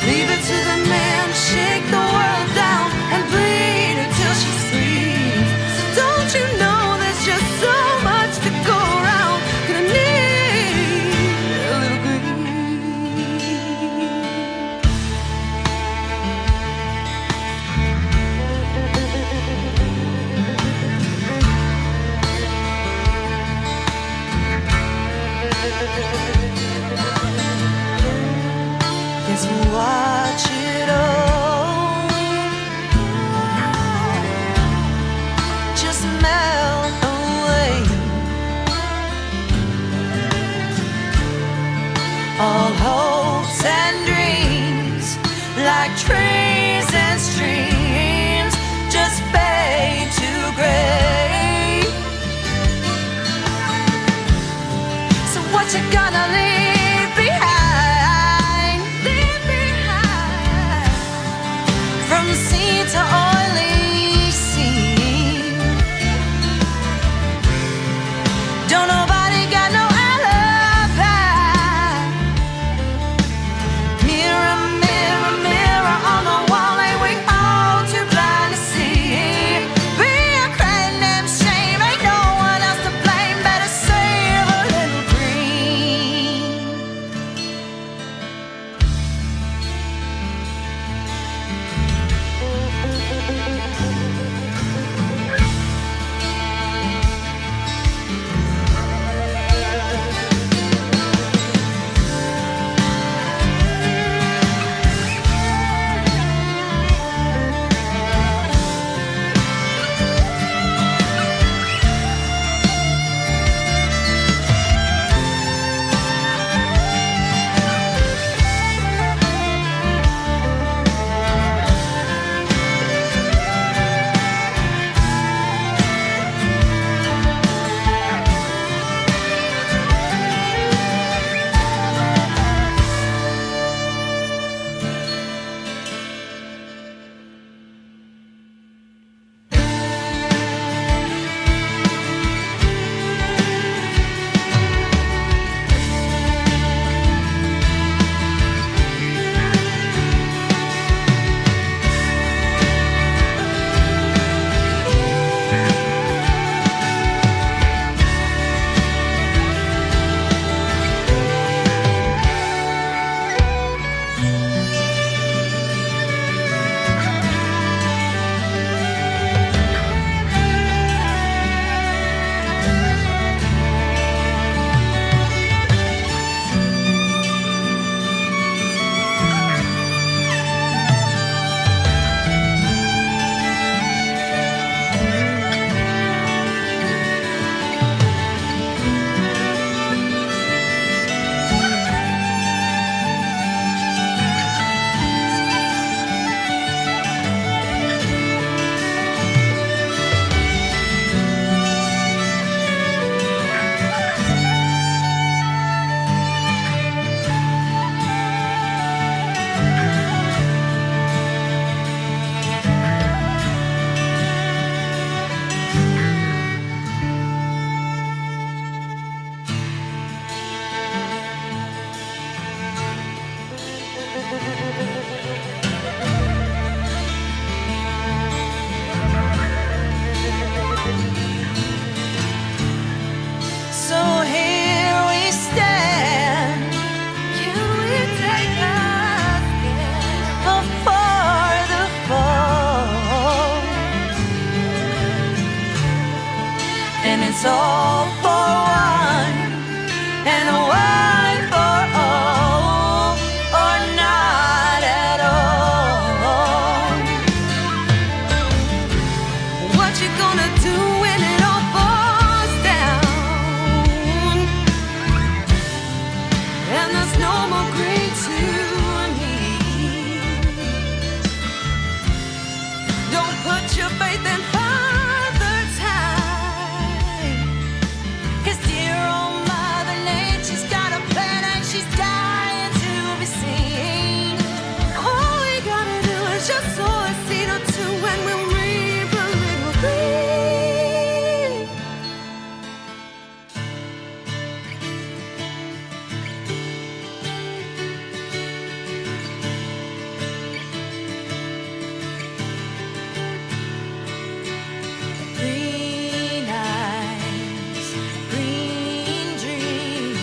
Leave it to the man, shake the world down and bleed until she's free. a seed or two, and we'll reap a little green. Green eyes, green dream,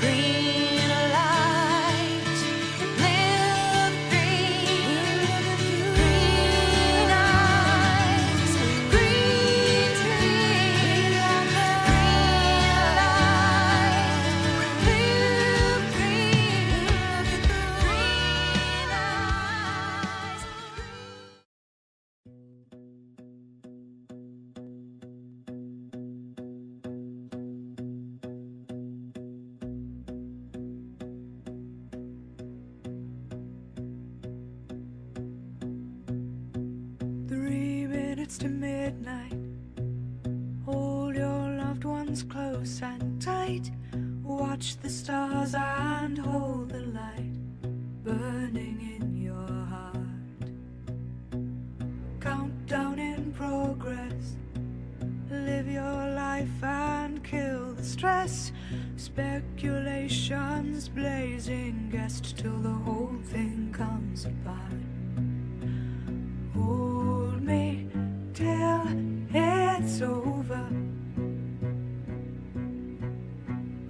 green light, live green, green eyes, green dream, green light, live green, green eyes. Three minutes to midnight. Hold your loved ones close and tight. Watch the stars and hold the light burning in your heart. Countdown in progress. Live your life and kill the stress. Speculations blazing guest till the whole thing comes apart. Hold me till it's over.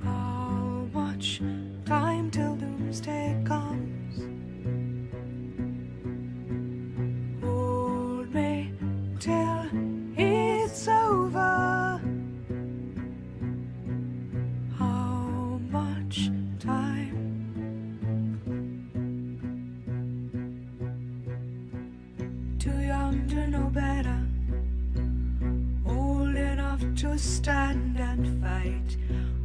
How much time till doomsday comes? Hold me till it's over. How much time? Too young to know better, old enough to stand and fight.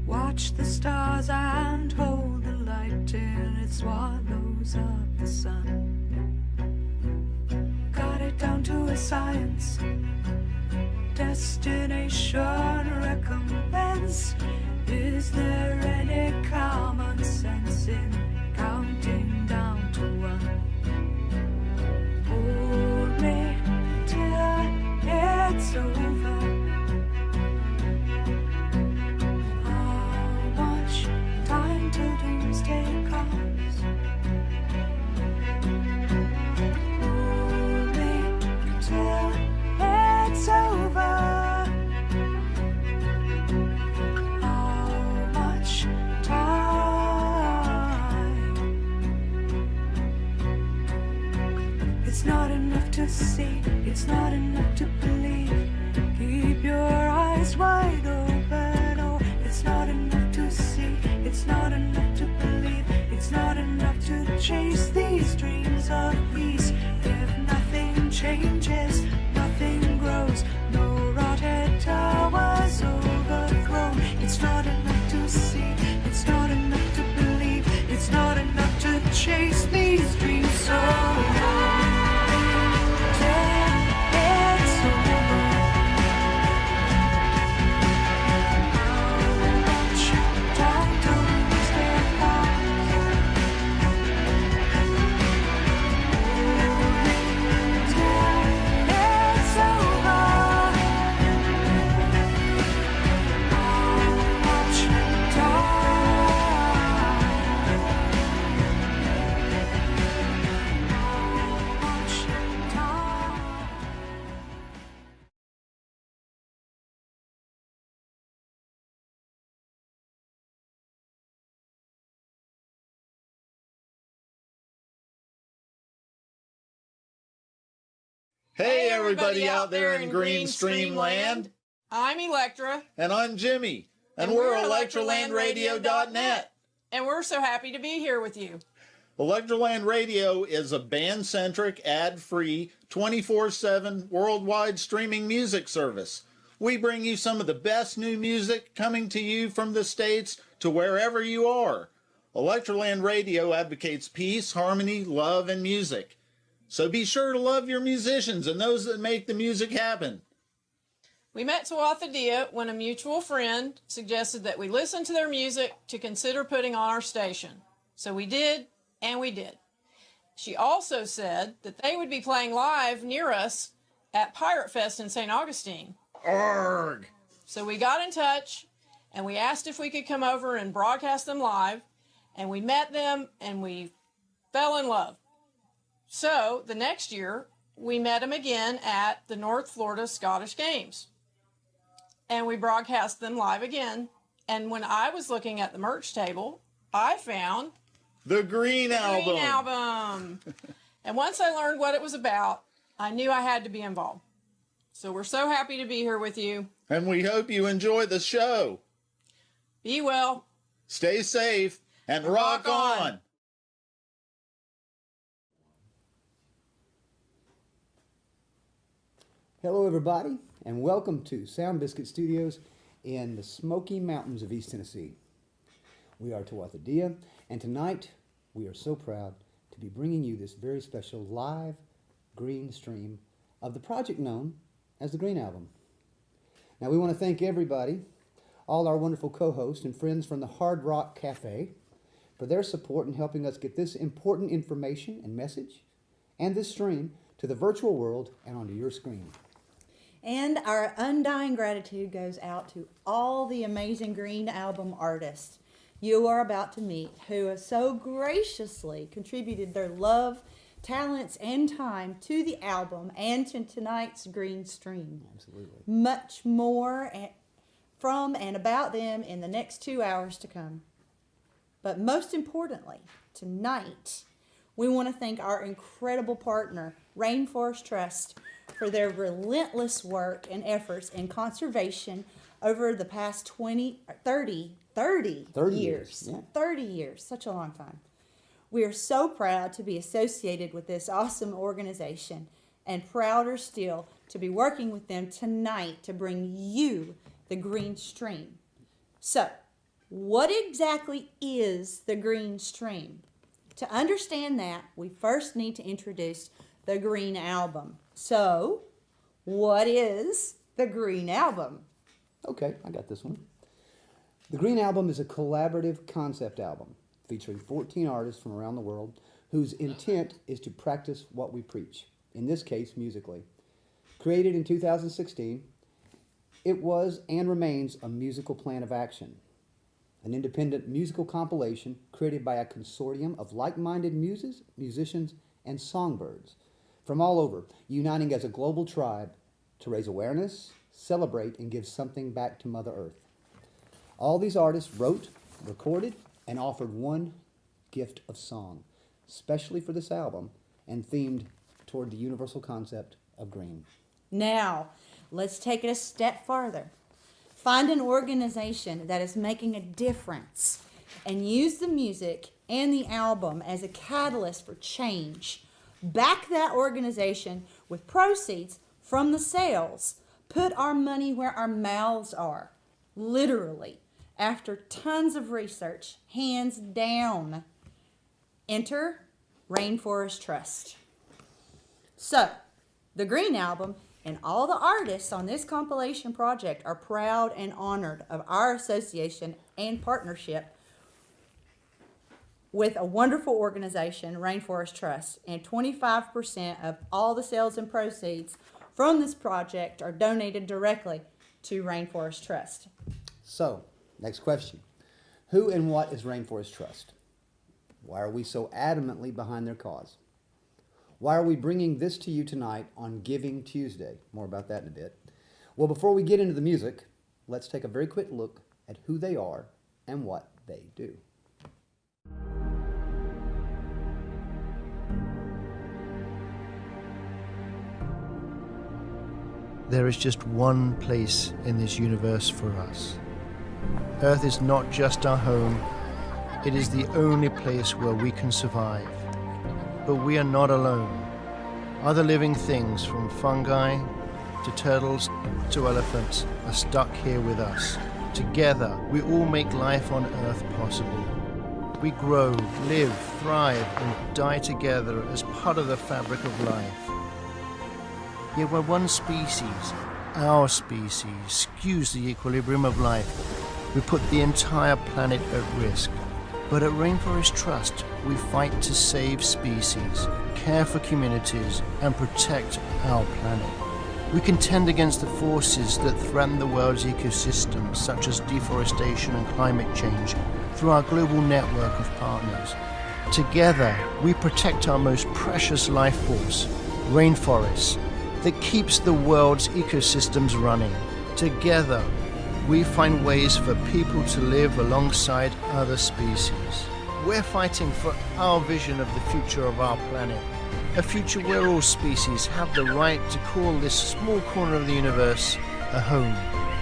Watch the stars and hold the light till it swallows up the sun. Got it down to a science. Destination recompense. Is there any common sense in counting down to one? Hold me till it's over. How much time till doomsday comes? Hold me till it's over. How much time? It's not enough to see, it's not enough to believe. Keep your eyes wide open. Oh, it's not enough to see, it's not enough to believe. It's not enough to chase these dreams of peace. If nothing changes, nothing grows. No rotted towers overthrown. It's not enough to see, it's not enough to believe. It's not enough to chase these dreams so long. It's over. How much time till doomsday comes? Till it's over. How much time? Hey, everybody out there in Green Stream Land. I'm Electra, And I'm Jimmy. And we're ElectraLandRadio.net. and we're so happy to be here with you. Electraland Radio is a band-centric, ad-free, 24/7 worldwide streaming music service. We bring you some of the best new music coming to you from the States to wherever you are. Electraland Radio advocates peace, harmony, love, and music. So be sure to love your musicians and those that make the music happen. We met Tuatha Dea when a mutual friend suggested that we listen to their music to consider putting on our station. So we did, and we did. She also said that they would be playing live near us at Pirate Fest in St. Augustine. Arg! So we got in touch and we asked if we could come over and broadcast them live, and we met them and we fell in love. So the next year we met them again at the North Florida Scottish Games, and we broadcast them live again. And when I was looking at the merch table, I found the Green Album. Green Album. And once I learned what it was about, I knew I had to be involved. So we're so happy to be here with you. And we hope you enjoy the show. Be well. Stay safe and rock on. Hello, everybody, and welcome to Sound Biscuit Studios in the Smoky Mountains of East Tennessee. We are Tuatha Dea, and tonight we are so proud to be bringing you this very special live green stream of the project known as the Green Album. Now, we want to thank everybody, all our wonderful co-hosts and friends from the Hard Rock Cafe, for their support in helping us get this important information and message and this stream to the virtual world and onto your screen. And our undying gratitude goes out to all the amazing Green Album artists you are about to meet, who have so graciously contributed their love, talents, and time to the album and to tonight's green stream. Absolutely. Much more from and about them in the next 2 hours to come. But most importantly, tonight, we want to thank our incredible partner, Rainforest Trust, for their relentless work and efforts in conservation over the past 30 years. Yeah. 30 years, such a long time. We are so proud to be associated with this awesome organization, and prouder still to be working with them tonight to bring you the green stream. So, what exactly is the green stream? To understand that, we first need to introduce the Green Album. So, what is the Green Album? Okay, I got this one. The Green Album is a collaborative concept album featuring 14 artists from around the world whose intent is to practice what we preach, in this case, musically. Created in 2016, it was and remains a musical plan of action, an independent musical compilation created by a consortium of like-minded musicians, and songbirds from all over, uniting as a global tribe to raise awareness, celebrate, and give something back to Mother Earth. All these artists wrote, recorded, and offered one gift of song, specially for this album, and themed toward the universal concept of green. Now, let's take it a step farther. Find an organization that is making a difference and use the music and the album as a catalyst for change. Back that organization with proceeds from the sales. Put our money where our mouths are. Literally. After tons of research, hands down. Enter Rainforest Trust. So, the Green Album and all the artists on this compilation project are proud and honored of our association and partnership with a wonderful organization, Rainforest Trust, and 25% of all the sales and proceeds from this project are donated directly to Rainforest Trust. So, next question. Who and what is Rainforest Trust? Why are we so adamantly behind their cause? Why are we bringing this to you tonight on Giving Tuesday? More about that in a bit. Well, before we get into the music, let's take a very quick look at who they are and what they do. There is just one place in this universe for us. Earth is not just our home, it is the only place where we can survive. But we are not alone. Other living things, from fungi to turtles to elephants, are stuck here with us. Together, we all make life on Earth possible. We grow, live, thrive, and die together as part of the fabric of life. Yet when one species, our species, skews the equilibrium of life, we put the entire planet at risk. But at Rainforest Trust, we fight to save species, care for communities, and protect our planet. We contend against the forces that threaten the world's ecosystems, such as deforestation and climate change, through our global network of partners. Together, we protect our most precious life force, rainforests, that keeps the world's ecosystems running. Together, we find ways for people to live alongside other species. We're fighting for our vision of the future of our planet, a future where all species have the right to call this small corner of the universe a home,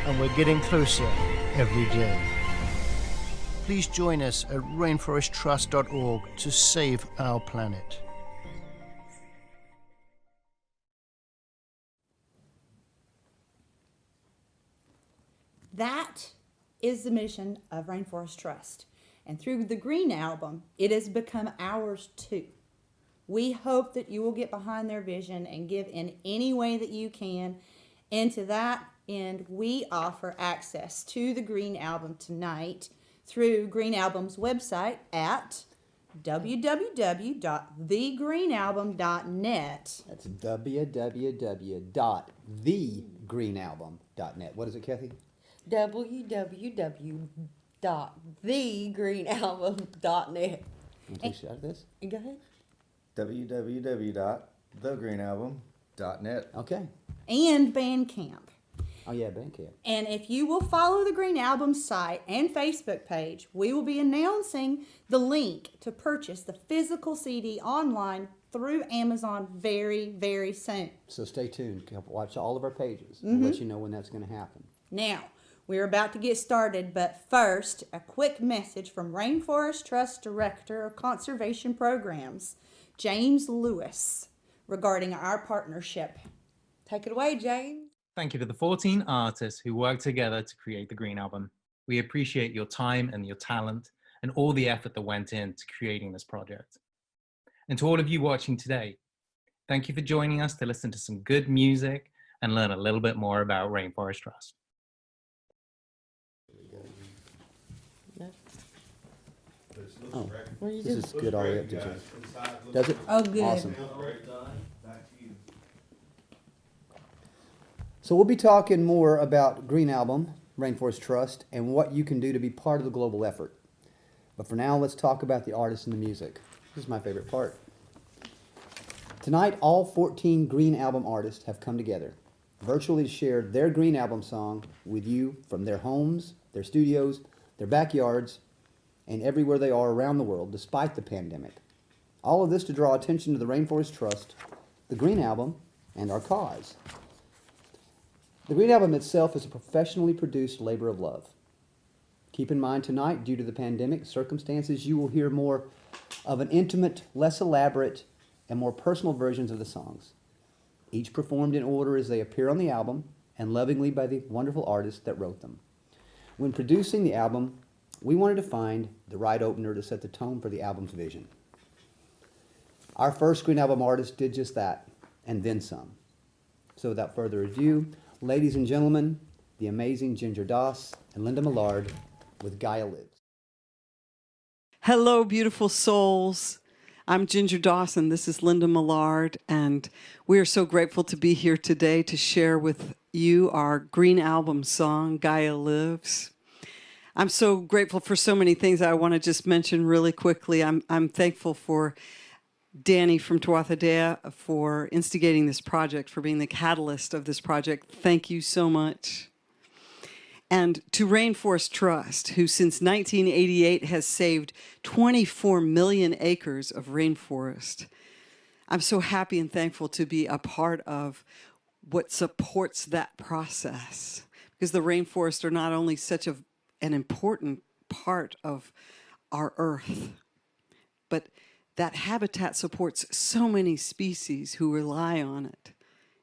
and we're getting closer every day. Please join us at rainforesttrust.org to save our planet. That is the mission of Rainforest Trust. And through the Green Album, it has become ours too. We hope that you will get behind their vision and give in any way that you can. And to that end, we offer access to the Green Album tonight through Green Album's website at www.thegreenalbum.net. That's www.thegreenalbum.net. What is it, Kathy? www.thegreenalbum.net. Want to take a shot at this? Go ahead. www.thegreenalbum.net. Okay. And Bandcamp. Oh, yeah, Bandcamp. And if you will follow the Green Album site and Facebook page, we will be announcing the link to purchase the physical CD online through Amazon very, very soon. So stay tuned. Watch all of our pages. We'll let you know when that's going to happen. Now, we're about to get started, but first, a quick message from Rainforest Trust Director of Conservation Programs, James Lewis, regarding our partnership. Take it away, James. Thank you to the 14 artists who worked together to create the Green Album. We appreciate your time and your talent and all the effort that went into creating this project. And to all of you watching today, thank you for joining us to listen to some good music and learn a little bit more about Rainforest Trust. Oh, What are you this doing? is good all the way up to June. Does it? Oh, good. Awesome. So we'll be talking more about Green Album, Rainforest Trust, and what you can do to be part of the global effort. But for now, let's talk about the artists and the music. This is my favorite part. Tonight, all 14 Green Album artists have come together, virtually to share their Green Album song with you from their homes, their studios, their backyards, and everywhere they are around the world, despite the pandemic. All of this to draw attention to the Rainforest Trust, the Green Album, and our cause. The Green Album itself is a professionally produced labor of love. Keep in mind tonight, due to the pandemic circumstances, you will hear more of an intimate, less elaborate, and more personal versions of the songs, each performed in order as they appear on the album and lovingly by the wonderful artists that wrote them. When producing the album, we wanted to find the right opener to set the tone for the album's vision. Our first Green Album artist did just that, and then some. So without further ado, ladies and gentlemen, the amazing Ginger Doss and Linda Millard with Gaia Lives. Hello, beautiful souls. I'm Ginger Dawson. This is Linda Millard, and we are so grateful to be here today to share with you our Green Album song, Gaia Lives. I'm so grateful for so many things I want to just mention really quickly. I'm thankful for Danny from Tuatha Dea for instigating this project, for being the catalyst of this project. Thank you so much. And to Rainforest Trust, who since 1988 has saved 24 million acres of rainforest. I'm so happy and thankful to be a part of what supports that process, because the rainforests are not only such an important part of our earth, but that habitat supports so many species who rely on it,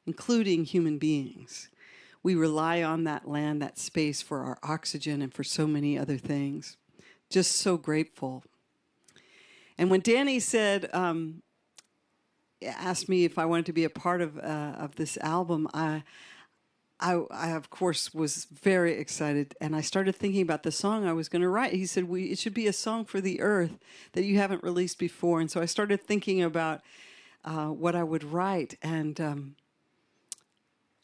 including human beings. We rely on that land, that space for our oxygen and for so many other things. Just so grateful. And when Danny said, asked me if I wanted to be a part of this album, I of course was very excited, and I started thinking about the song I was going to write. He said, it should be a song for the earth that you haven't released before. And so I started thinking about what I would write. And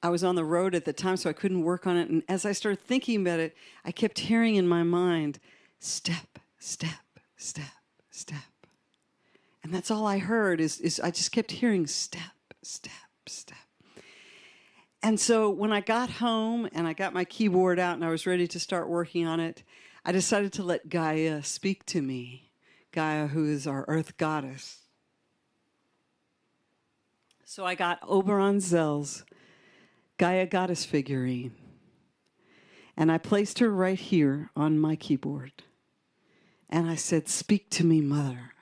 I was on the road at the time, so I couldn't work on it. And as I started thinking about it, I kept hearing in my mind, step, step, step, step. And that's all I heard is I just kept hearing step, step, step. And so when I got home and I got my keyboard out and I was ready to start working on it, I decided to let Gaia speak to me. Gaia, who is our earth goddess. So I got Oberon Zell's Gaia goddess figurine. And I placed her right here on my keyboard. And I said, speak to me, mother.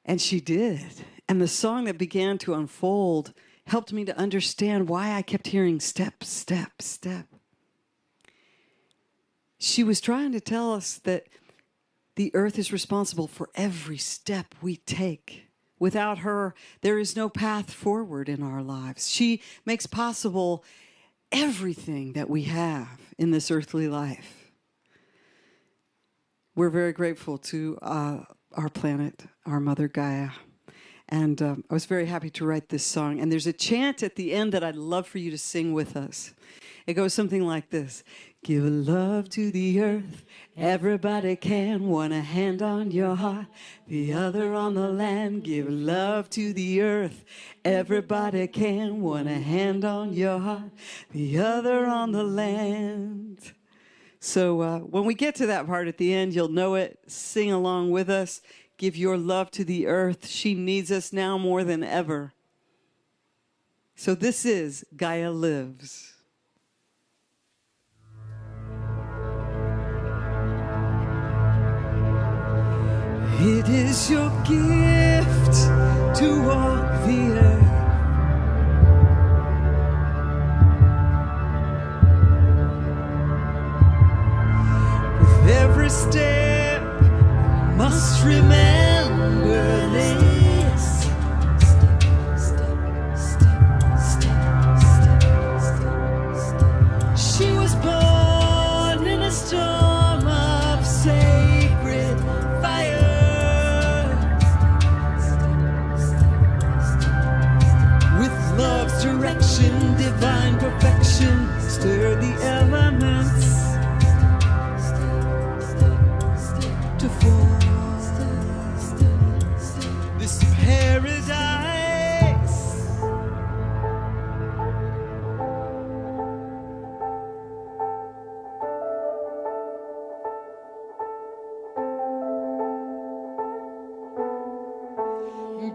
And she did. And the song that began to unfold helped me to understand why I kept hearing step, step, step. She was trying to tell us that the earth is responsible for every step we take. Without her, there is no path forward in our lives. She makes possible everything that we have in this earthly life. We're very grateful to our planet, our mother Gaia. And I was very happy to write this song. And there's a chant at the end that I'd love for you to sing with us. It goes something like this. Give love to the earth, everybody can. One a hand on your heart, the other on the land. Give love to the earth, everybody can. One a hand on your heart, the other on the land. So when we get to that part at the end, you'll know it. Sing along with us. Give your love to the earth. She needs us now more than ever. So this is Gaia Lives. It is your gift to walk the earth. With every step, must remember this. She was born in a storm of sacred fire. With love's direction, divine perfection, stir the elements to form this paradise.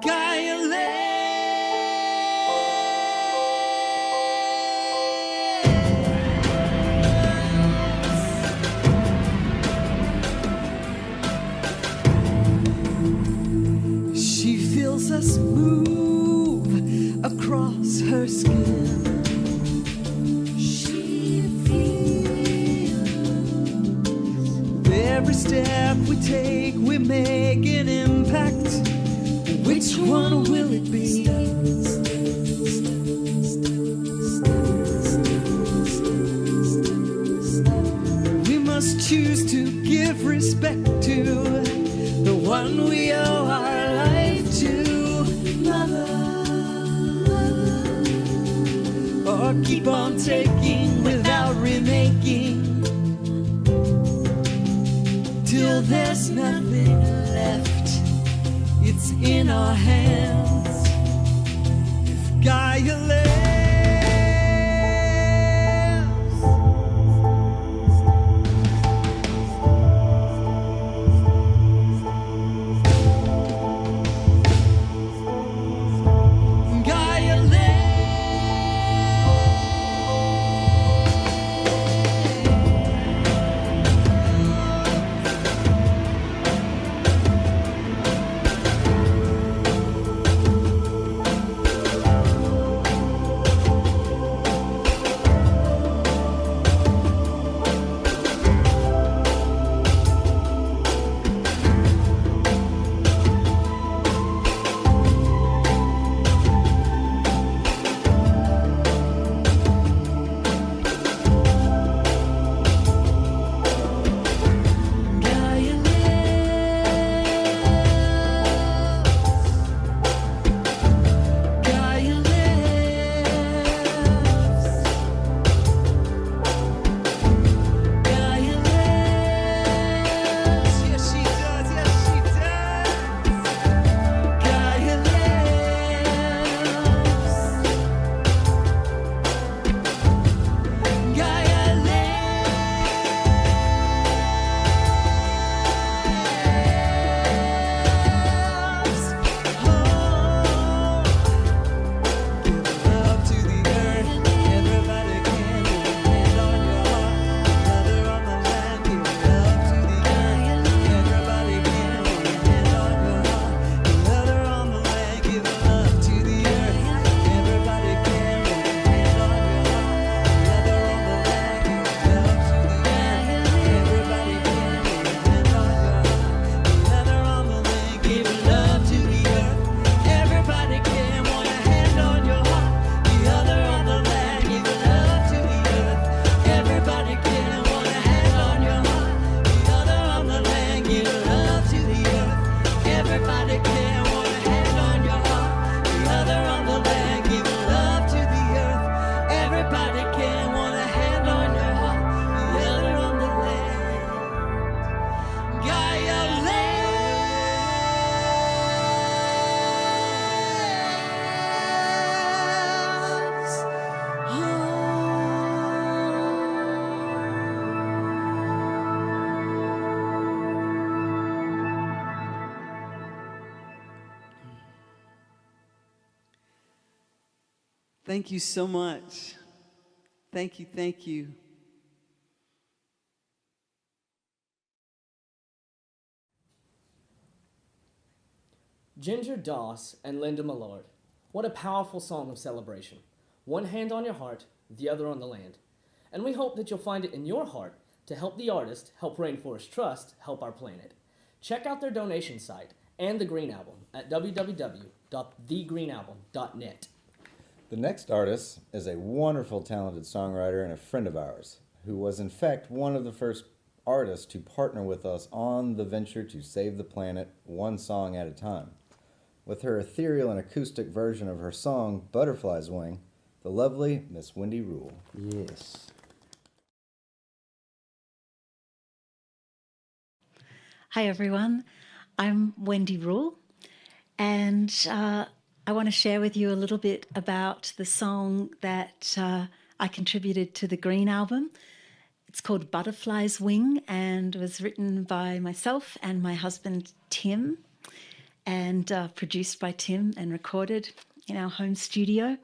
Gaia lives. She feels us move across her skin. She feels. With every step we take, we make an impact. Which one will it be? We must choose to give respect to the one we owe our life to, Mother. Or keep on taking without remaking till there's nothing left. It's in our hands. If Gaia lives. Gaia lives. Thank you so much. Thank you, thank you. Ginger Doss and Linda Millard. What a powerful song of celebration. One hand on your heart, the other on the land. And we hope that you'll find it in your heart to help the artist, help Rainforest Trust, help our planet. Check out their donation site and the Green Album at www.thegreenalbum.net. The next artist is a wonderful, talented songwriter and a friend of ours, who was in fact one of the first artists to partner with us on the venture to save the planet one song at a time. With her ethereal and acoustic version of her song, Butterfly's Wing, the lovely Miss Wendy Rule. Yes. Hi everyone, I'm Wendy Rule, and I want to share with you a little bit about the song that I contributed to the Green Album. It's called Butterfly's Wing and was written by myself and my husband Tim, and produced by Tim and recorded in our home studio.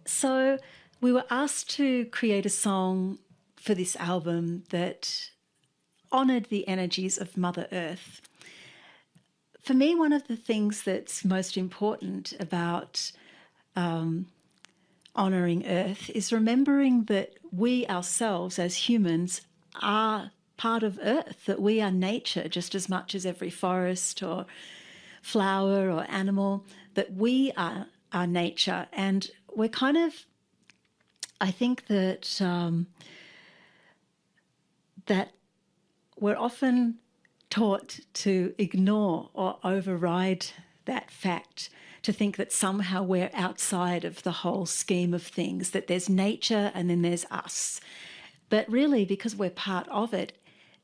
So we were asked to create a song for this album that honoured the energies of Mother Earth. For me, one of the things that's most important about honouring Earth is remembering that we ourselves as humans are part of Earth, that we are nature just as much as every forest or flower or animal, that we are nature. And we're kind of, I think that that we're often taught to ignore or override that fact, to think that somehow we're outside of the whole scheme of things, that there's nature and then there's us. But really, because we're part of it,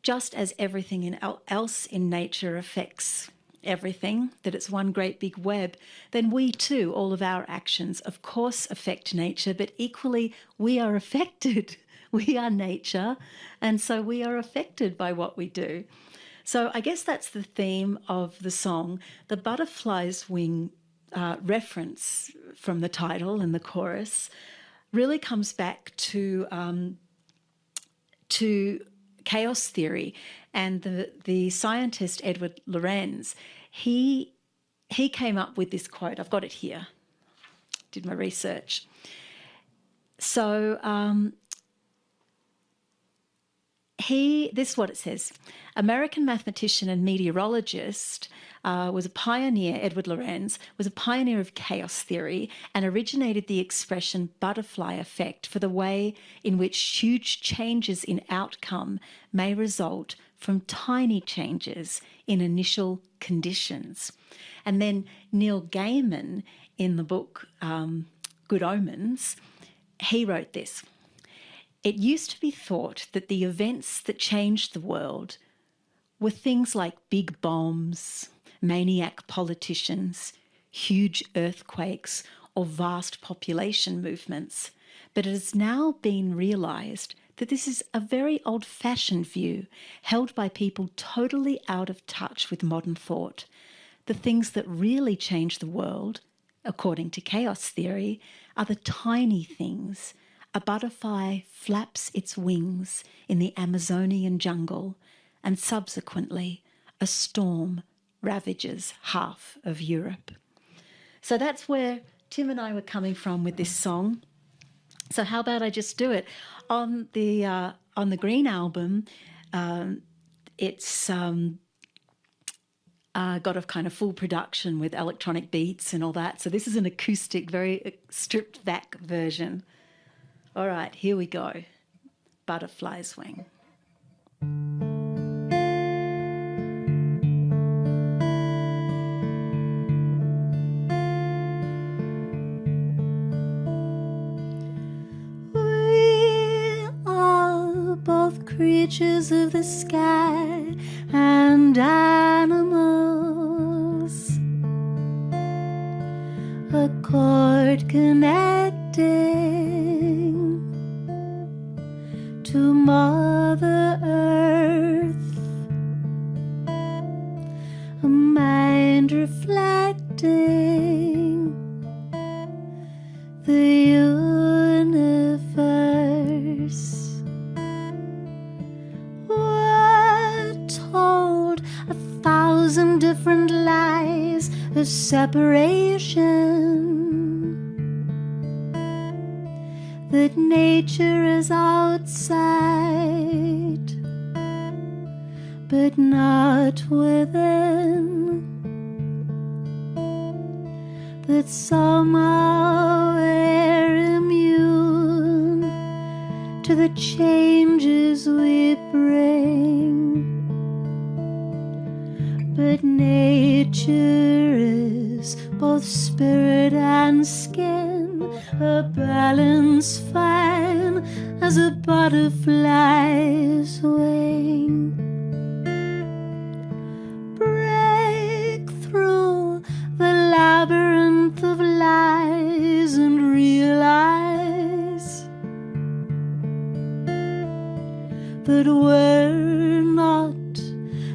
just as everything else in nature affects everything, that it's one great big web, then we too, all of our actions, of course, affect nature, but equally we are affected. We are nature, and so we are affected by what we do. So I guess that's the theme of the song. The butterfly's wing reference from the title and the chorus really comes back to chaos theory, and the scientist Edward Lorenz. He came up with this quote. I've got it here. Did my research. So this is what it says. American mathematician and meteorologist was a pioneer, Edward Lorenz, was a pioneer of chaos theory and originated the expression butterfly effect for the way in which huge changes in outcome may result from tiny changes in initial conditions. And then Neil Gaiman, in the book Good Omens, he wrote this. It used to be thought that the events that changed the world were things like big bombs, maniac politicians, huge earthquakes, or vast population movements. But it has now been realised that this is a very old-fashioned view held by people totally out of touch with modern thought. The things that really change the world, according to chaos theory, are the tiny things. A butterfly flaps its wings in the Amazonian jungle, and subsequently a storm ravages half of Europe. So that's where Tim and I were coming from with this song. So how about I just do it? On the Green Album, it's got a kind of full production with electronic beats and all that. So this is an acoustic, very stripped back version. All right, here we go. Butterfly's Wing. We are both creatures of the sky and animals. A cord connecting to Mother Earth, a mind reflecting the universe. We're told 1,000 different lies of separation, that nature is outside but not within, that somehow we're immune to the changes we bring. But nature is both spirit and skin, a balance fine as a butterfly's wing. Break through the labyrinth of lies and realize that we're not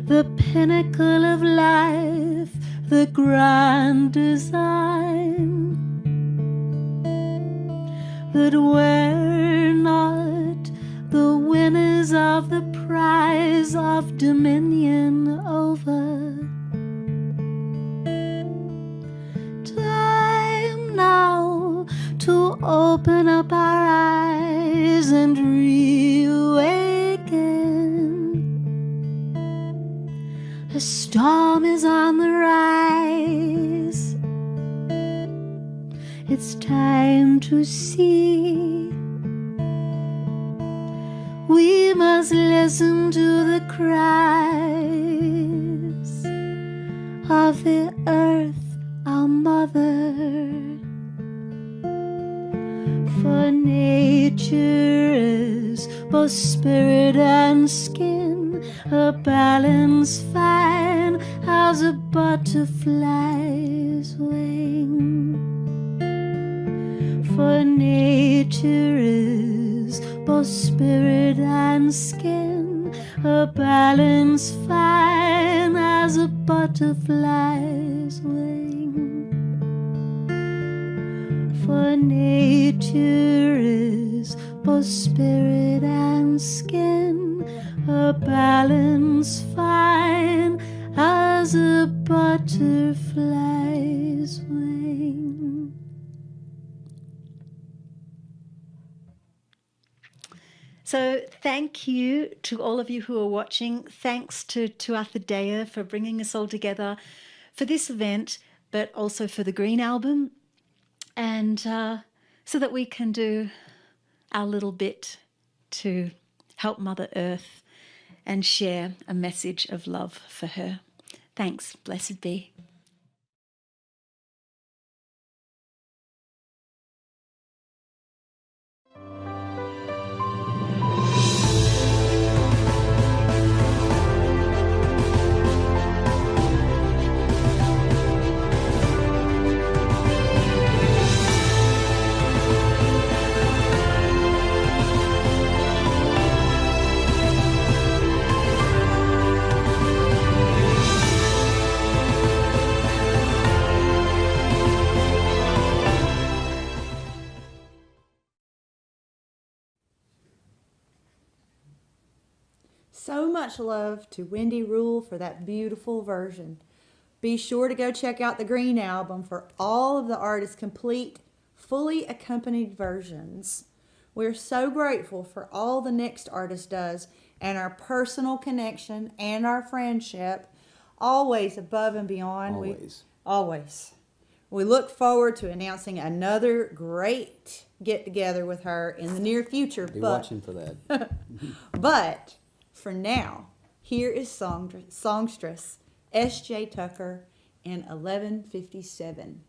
the pinnacle of life, the grand design, that we're not the winners of the prize of dominion over. Time now to open up our eyes and reawaken. A storm is on the rise. It's time to see. We must listen to the cries of the earth, our mother. For nature is both spirit and skin, a balance fine as a butterfly's wing. For nature is both spirit and skin, a balance fine as a butterfly's wing. For nature is both spirit and skin, a balance fine as a butterfly's wing. So thank you to all of you who are watching. Thanks to Tuatha Dea for bringing us all together for this event, but also for the Green Album, and so that we can do our little bit to help Mother Earth and share a message of love for her. Thanks. Blessed be. So much love to Wendy Rule for that beautiful version. Be sure to go check out the Green Album for all of the artists' complete, fully accompanied versions. We're so grateful for all the next artist does and our personal connection and our friendship, always above and beyond. Always. We look forward to announcing another great get-together with her in the near future. Be watching for that. But for now, here is songstress S.J. Tucker in 1157.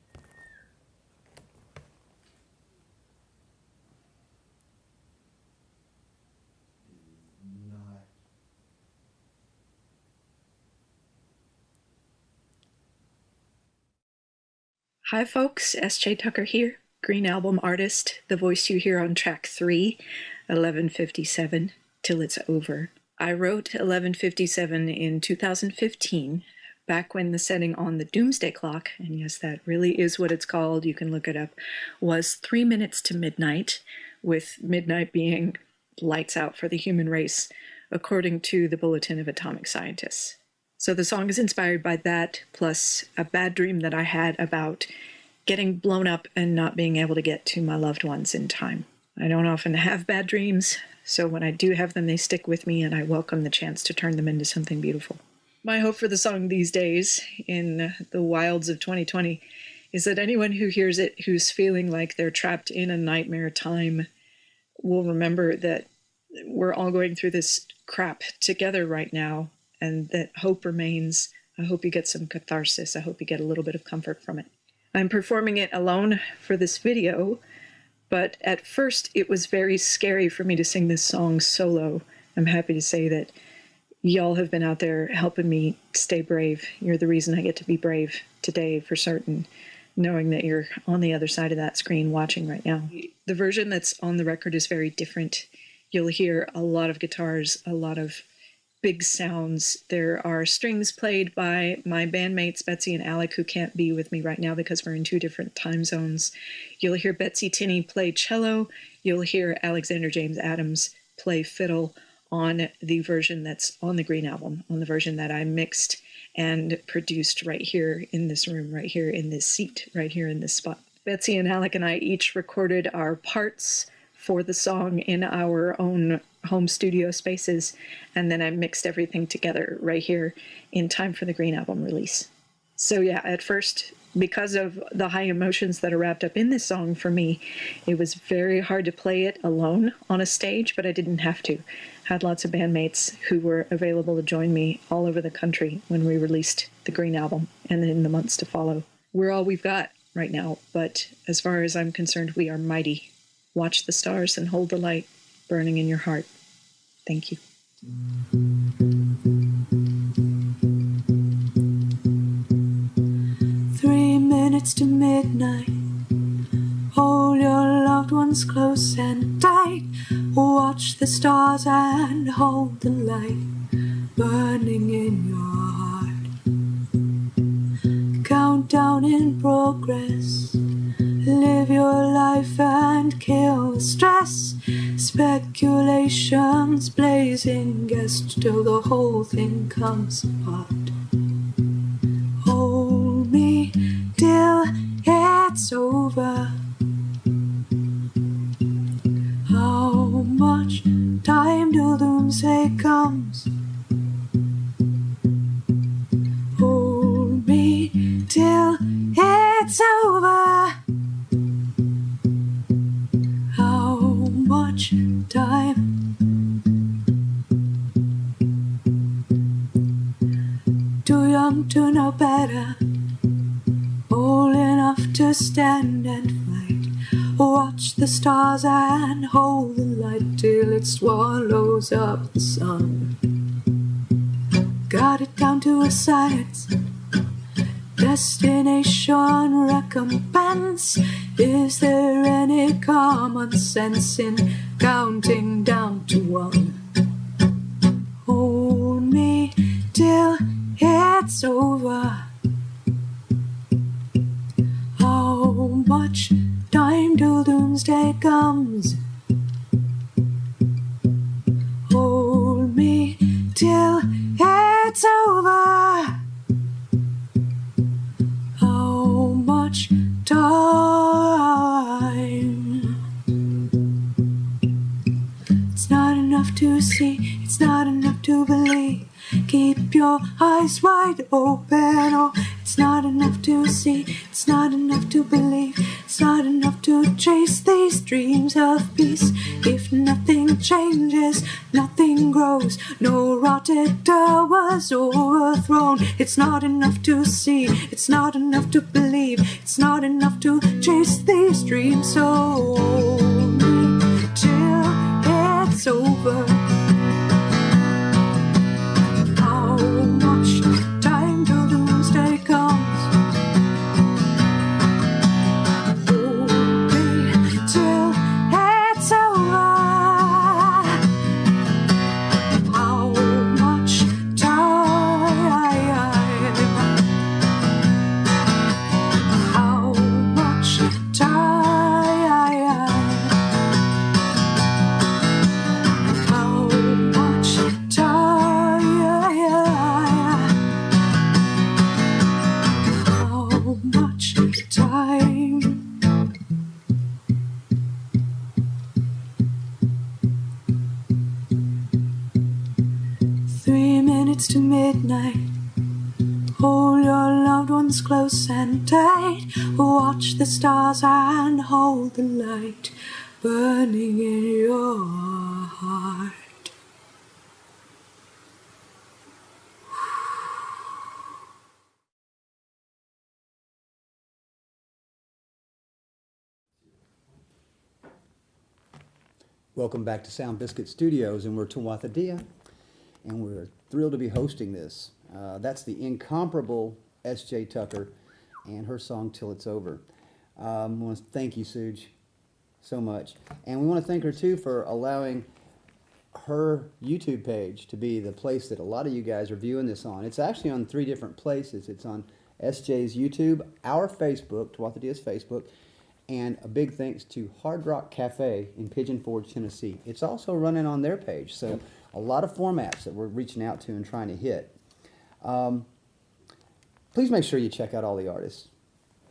Hi folks, S.J. Tucker here, Green Album artist, the voice you hear on track 3, 1157, Till It's Over. I wrote 1157 in 2015 back when the setting on the doomsday clock, and yes, that really is what it's called, you can look it up, was 3 minutes to midnight, with midnight being lights out for the human race, according to the Bulletin of Atomic Scientists. So the song is inspired by that, plus a bad dream that I had about getting blown up and not being able to get to my loved ones in time. I don't often have bad dreams, so when I do have them, they stick with me, and I welcome the chance to turn them into something beautiful. My hope for the song these days, in the wilds of 2020, is that anyone who hears it who's feeling like they're trapped in a nightmare time will remember that we're all going through this crap together right now, and that hope remains. I hope you get some catharsis. I hope you get a little bit of comfort from it. I'm performing it alone for this video, but at first it was very scary for me to sing this song solo. I'm happy to say that y'all have been out there helping me stay brave. You're the reason I get to be brave today, for certain, knowing that you're on the other side of that screen watching right now. The version that's on the record is very different. You'll hear a lot of guitars, a lot of big sounds. There are strings played by my bandmates, Betsy and Alec, who can't be with me right now because we're in 2 different time zones. You'll hear Betsy Tinney play cello. You'll hear Alexander James Adams play fiddle on the version that's on the Green Album, on the version that I mixed and produced right here in this room, right here in this seat, right here in this spot. Betsy and Alec and I each recorded our parts for the song in our own home studio spaces, and then I mixed everything together right here in time for the Green Album release. So yeah, at first, because of the high emotions that are wrapped up in this song for me, it was very hard to play it alone on a stage, but I didn't have to. I had lots of bandmates who were available to join me all over the country when we released the Green Album and in the months to follow. We're all we've got right now, but as far as I'm concerned, we are mighty. Watch the stars and hold the light burning in your heart. Thank you. 3 minutes to midnight. Hold your loved ones close and tight. Watch the stars and hold the light burning in your heart. Countdown in progress. Live your life and kill the stress. Speculations blazing guest till the whole thing comes apart. Hold me till it's over. How much time till doomsday comes? Hold me till it's over. How much time? Too young to know better, old enough to stand and fight. Watch the stars and hold the light till it swallows up the sun. Got it down to a science. Destination recompense. Is there any common sense in counting down to 1? Hold me till it's over. How much time till doomsday comes? Hold me till it's over. How much time? It's not enough to see, it's not enough to believe. Keep your eyes wide open. Oh, it's not enough to see, it's not enough to believe. It's not enough to chase these dreams of peace. If nothing changes, nothing grows. No rotted towers overthrown. It's not enough to see, it's not enough to believe. It's not enough to chase these dreams. So hold me till it's over. How much time till doomsday comes? Hold me till it's over. How much time? minutes to midnight. Hold your loved ones close and tight. Watch the stars and hold the light burning in your heart. Welcome back to Sound Biscuit Studios, and we're Tuatha Dea, and we're thrilled to be hosting this. That's the incomparable S.J. Tucker and her song Till It's Over. I want to thank you, Suj, so much. And we want to thank her, too, for allowing her YouTube page to be the place that a lot of you guys are viewing this on. It's actually on 3 different places. It's on S.J.'s YouTube, our Facebook, Tuatha Dea's Facebook, and a big thanks to Hard Rock Cafe in Pigeon Forge, Tennessee. It's also running on their page, so a lot of formats that we're reaching out to and trying to hit. Please make sure you check out all the artists.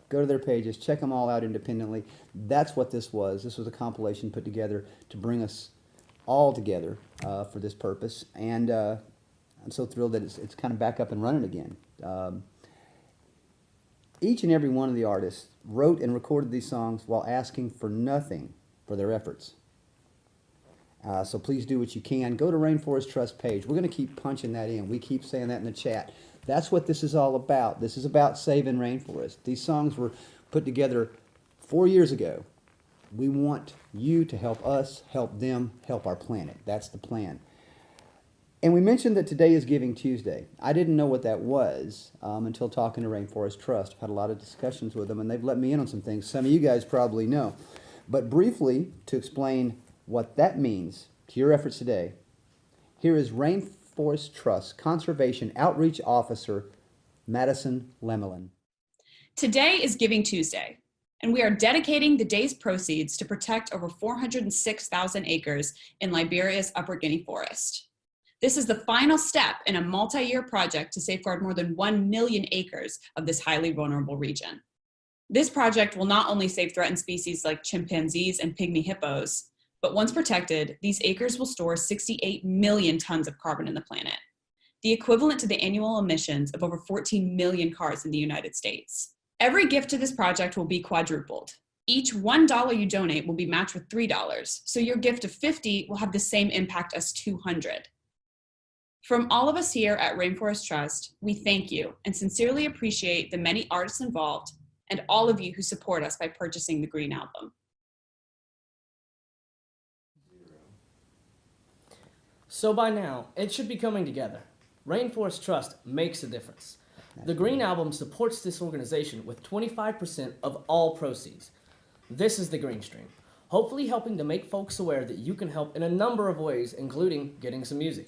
Go to their pages, check them all out independently. That's what this was. This was a compilation put together to bring us all together for this purpose, and I'm so thrilled that it's kind of back up and running again. Each and every one of the artists wrote and recorded these songs while asking for nothing for their efforts. So please do what you can. Go to Rainforest Trust page. We're going to keep punching that in. We keep saying that in the chat. That's what this is all about. This is about saving rainforest. These songs were put together 4 years ago. We want you to help us, help them, help our planet. That's the plan. And we mentioned that today is Giving Tuesday. I didn't know what that was until talking to Rainforest Trust. I've had a lot of discussions with them, and they've let me in on some things. Some of you guys probably know. But briefly, to explain what that means to your efforts today, here is Rainforest Trust Conservation Outreach Officer, Madison Lemelin. Today is Giving Tuesday, and we are dedicating the day's proceeds to protect over 406,000 acres in Liberia's Upper Guinea Forest. This is the final step in a multi-year project to safeguard more than 1 million acres of this highly vulnerable region. This project will not only save threatened species like chimpanzees and pygmy hippos, but once protected, these acres will store 68 million tons of carbon in the planet, the equivalent to the annual emissions of over 14 million cars in the United States. Every gift to this project will be quadrupled. Each $1 you donate will be matched with $3, so your gift of $50 will have the same impact as $200. From all of us here at Rainforest Trust, we thank you and sincerely appreciate the many artists involved and all of you who support us by purchasing the Green Album. So by now, it should be coming together. Rainforest Trust makes a difference. The Green Album supports this organization with 25% of all proceeds. This is the Green Stream, hopefully helping to make folks aware that you can help in a number of ways, including getting some music.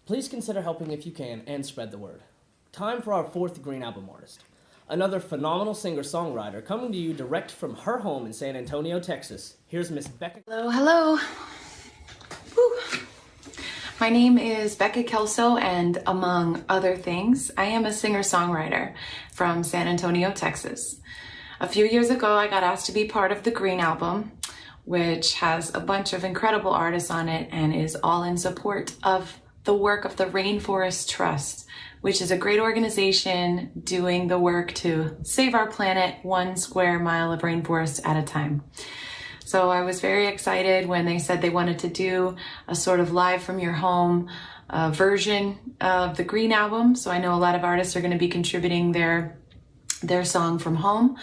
Please consider helping if you can and spread the word. Time for our 4th Green Album artist. Another phenomenal singer-songwriter coming to you direct from her home in San Antonio, Texas. Here's Miss Bekah. Hello. Woo. My name is Bekah Kelso, and among other things, I am a singer-songwriter from San Antonio, Texas. A few years ago, I got asked to be part of the Green Album, which has a bunch of incredible artists on it and is all in support of the work of the Rainforest Trust, which is a great organization doing the work to save our planet 1 square mile of rainforest at a time. So I was very excited when they said they wanted to do a sort of live from your home version of the Green Album. So I know a lot of artists are going to be contributing their song from home.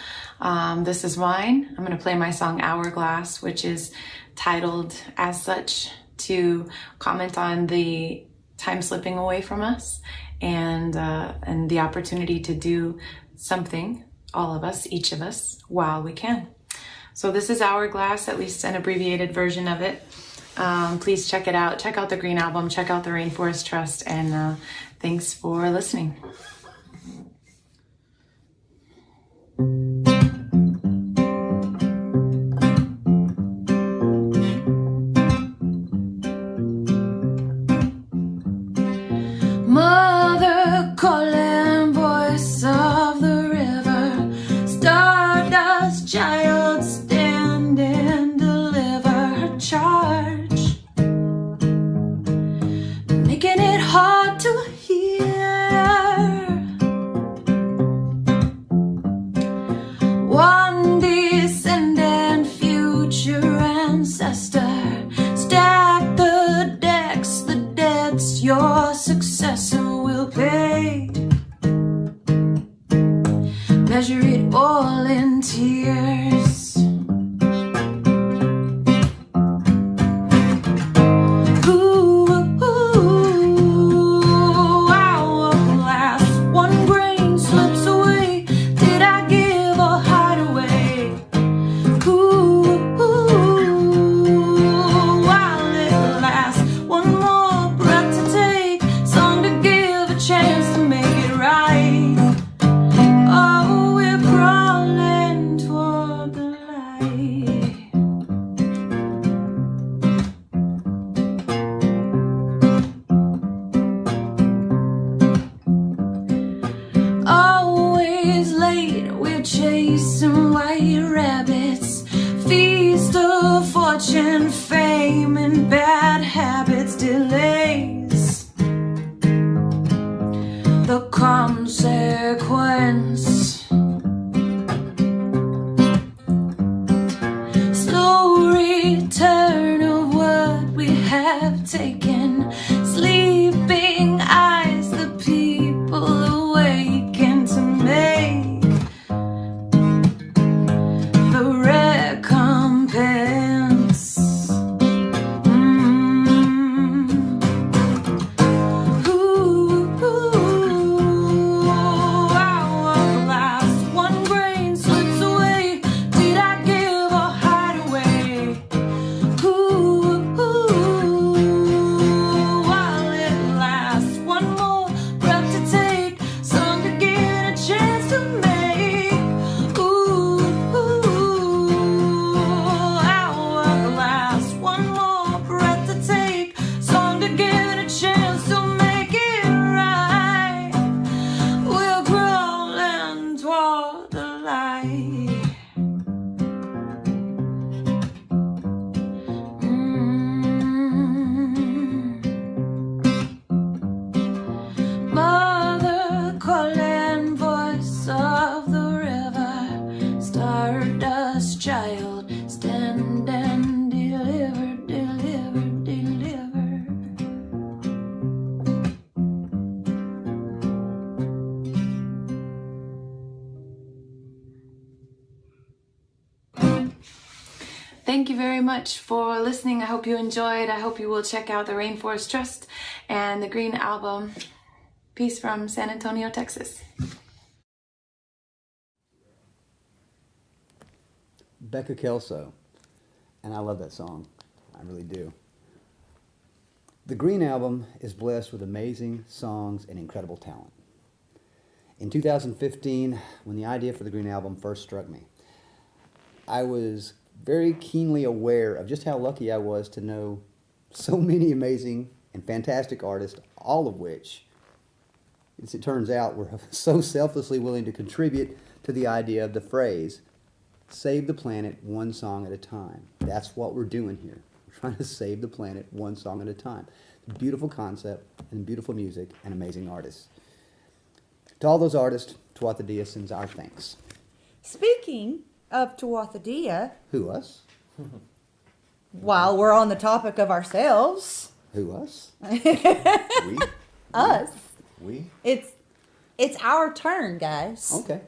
This is mine. I'm going to play my song Hourglass, which is titled as such to comment on the time slipping away from us and the opportunity to do something, all of us, each of us, while we can. So this is Hourglass, at least an abbreviated version of it. Please check it out. Check out the Green Album, check out the Rainforest Trust, and thanks for listening. Mother calling, voice of the river, stardust child, stand and deliver her charge, making it hard to hear fortune, fame, and bad habits, delays. The consequence. Slow return of what we have taken. Sleeping eyes, the people awaken to make the recompense. Hourglass, one grain slips away. Did I give a hideaway? While it lasts, one more breath to take, song to get a chance to make. Hourglass, one more breath to take, song to get a chance to make it right. We're crawling toward the light. Mother calling, voice of the river, stardust child, stand and deliver, deliver, deliver. Thank you very much for listening. I hope you enjoyed. I hope you will check out the Rainforest Trust and the Green Album. Peace from San Antonio, Texas. Bekah Kelso, and I love that song. I really do. The Green Album is blessed with amazing songs and incredible talent. In 2015, when the idea for the Green Album first struck me, I was very keenly aware of just how lucky I was to know so many amazing and fantastic artists, all of which, as it turns out, were so selflessly willing to contribute to the idea of the phrase, save the planet one song at a time. That's what we're doing here. We're trying to save the planet one song at a time. Beautiful concept and beautiful music and amazing artists. To all those artists, Tuatha Dea sends our thanks. Speaking of Tuatha Dea, Who, us? while we're on the topic of ourselves, Who, us? We? us, We? it's our turn, guys. Okay.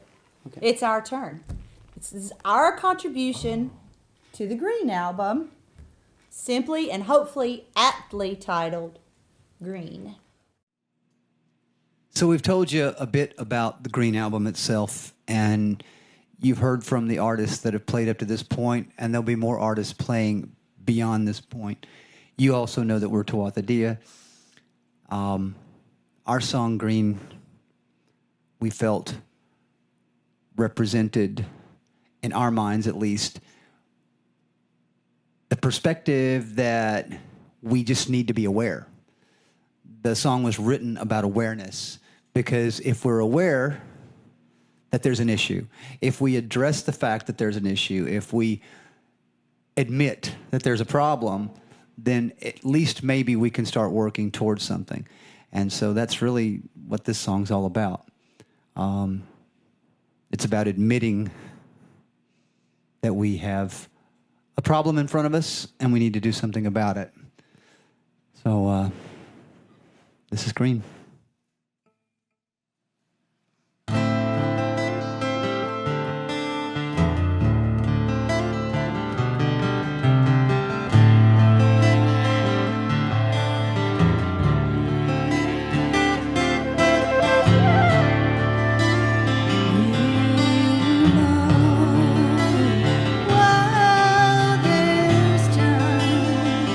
It's our turn. This is our contribution to the Green Album, simply and hopefully aptly titled Green. So we've told you a bit about the Green Album itself, and you've heard from the artists that have played up to this point, and there'll be more artists playing beyond this point. You also know that we're Tuatha Dea. Our song Green, we felt represented, in our minds at least, the perspective that we just need to be aware. The song was written about awareness, because if we're aware that there's an issue, if we address the fact that there's an issue, if we admit that there's a problem, then at least maybe we can start working towards something. And so that's really what this song's all about. It's about admitting that we have a problem in front of us and we need to do something about it. So this is Green.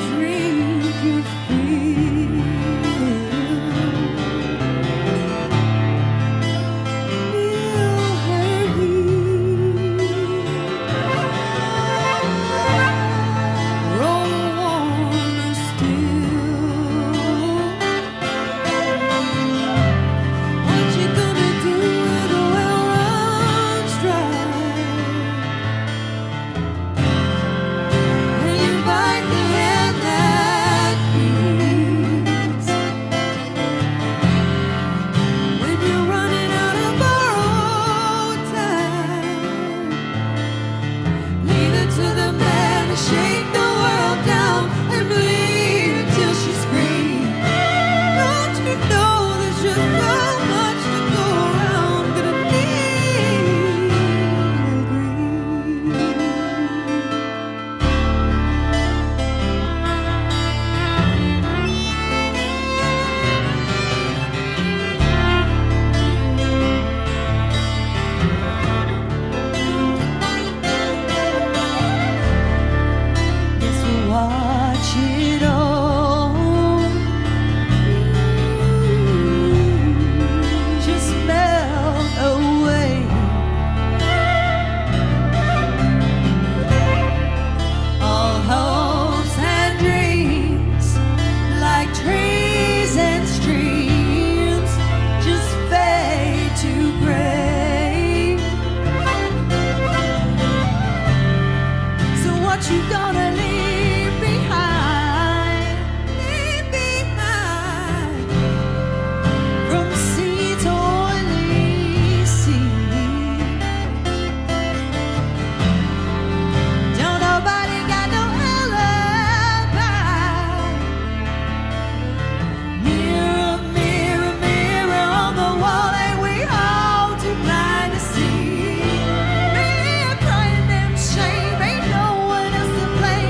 Drink your fill. what you gonna leave behind. Leave behind. From sea to oily sea. Don't nobody got no alibi. Mirror, mirror, mirror on the wall, ain't we all too blind to see? Me crying them shame, ain't no one else to blame.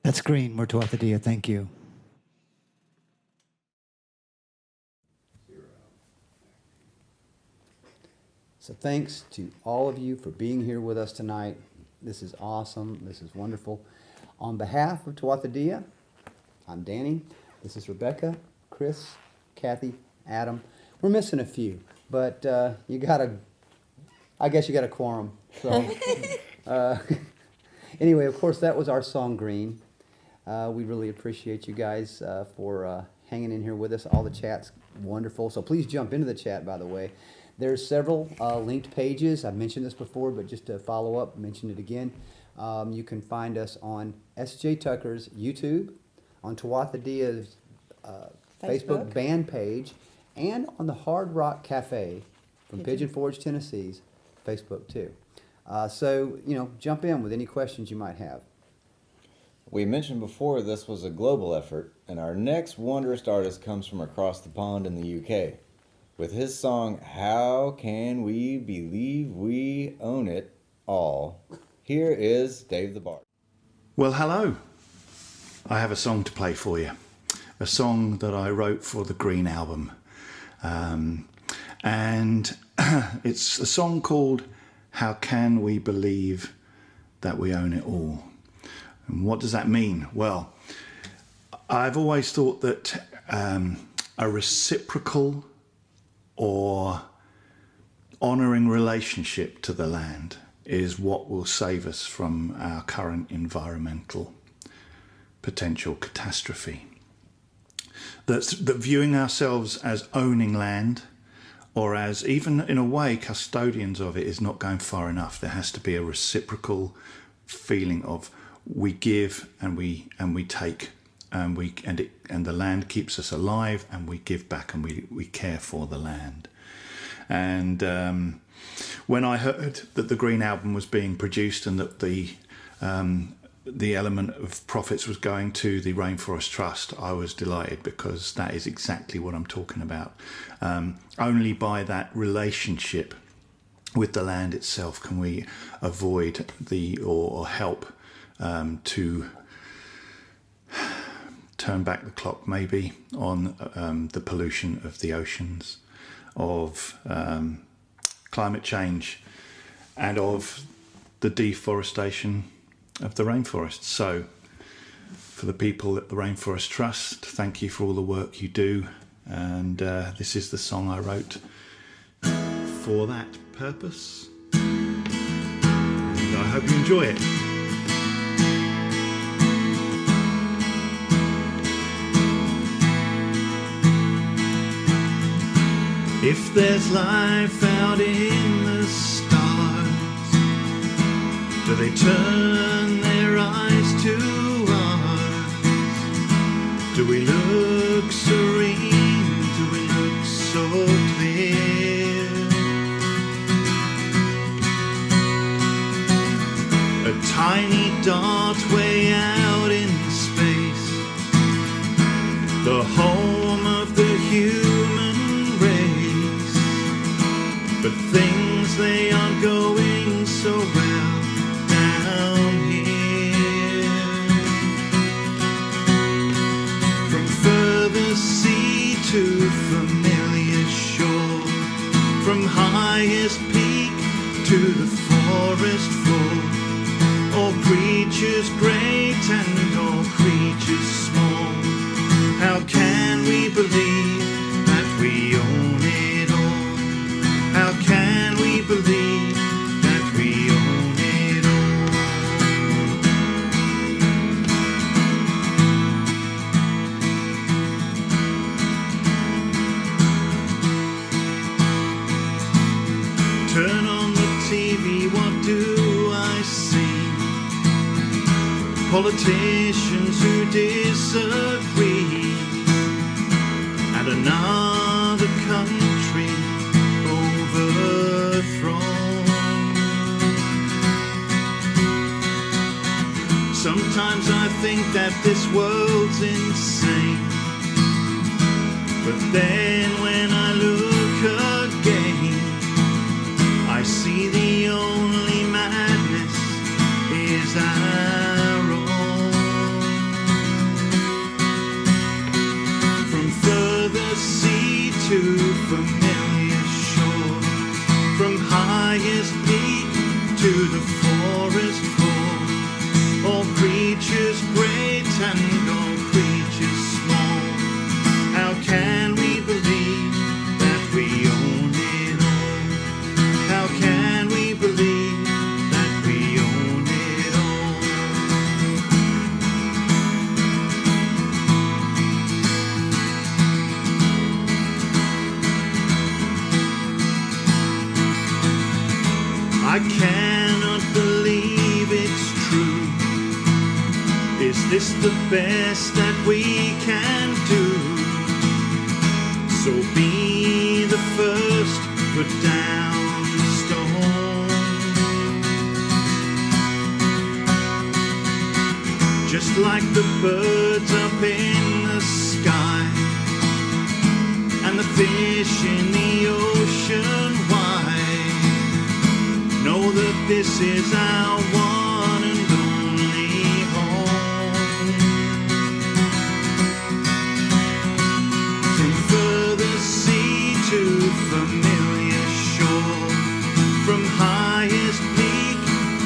That's green. We're Tuatha Dea. Thank you. So thanks to all of you for being here with us tonight. This is awesome. This is wonderful. On behalf of Tuatha Dea, I'm Danny. This is Rebecca, Chris, Kathy, Adam. We're missing a few, but I guess you got a quorum. So anyway, of course, that was our song Green. We really appreciate you guys for hanging in here with us. All the chat's wonderful. So please jump into the chat, by the way. There's several linked pages. I've mentioned this before, but just to follow up, mention it again. You can find us on S.J. Tucker's YouTube, on Tuatha Dea's Facebook band page, and on the Hard Rock Cafe from Pigeon Forge, Tennessee's Facebook too. So, jump in with any questions you might have. We mentioned before this was a global effort, and our next wondrous artist comes from across the pond in the UK. With his song, How Can We Believe We Own It All, here is Dave the Bard. Well, hello. I have a song to play for you. A song that I wrote for the Green album. And it's a song called How Can We Believe That We Own It All? And what does that mean? Well, I've always thought that a reciprocal or honouring relationship to the land is what will save us from our current environmental potential catastrophe. That viewing ourselves as owning land, or as even in a way custodians of it, is not going far enough. There has to be a reciprocal feeling of we give and we take, and the land keeps us alive, and we give back and we care for the land. And when I heard that the Green album was being produced and that the element of profits was going to the Rainforest Trust, I was delighted, because that is exactly what I'm talking about. Only by that relationship with the land itself can we avoid or help to turn back the clock maybe on the pollution of the oceans, of climate change, and of the deforestation of the rainforest. So for the people at the Rainforest Trust, thank you for all the work you do, and this is the song I wrote for that purpose, and I hope you enjoy it. If there's life out in the stars, do they turn their eyes to ours? Do we look serene? Do we look so clear? A tiny dot way out in space, the home of the human race. But things, they aren't going so well down here. From further sea to familiar shore, from highest peak to the forest floor, all creatures great and all creatures small. How can we believe that we own it all? How can we believe that we own it all? Turn on the TV, what do I see? Politicians who disagree, and another country overthrown. Sometimes I think that this world's insane, but then when I look again, I see the only madness is our own. to familiar shore, from highest peak to the forest floor, all creatures great and all creatures small. How can we believe that we own it all? How can we believe that we own it all? I cannot believe it's true. Is this the best that we can do? So be the first, put down the stone. Just like the birds up in the sky and the fish in the ocean wide, know that this is our one and only home. From further sea to familiar shore, from highest peak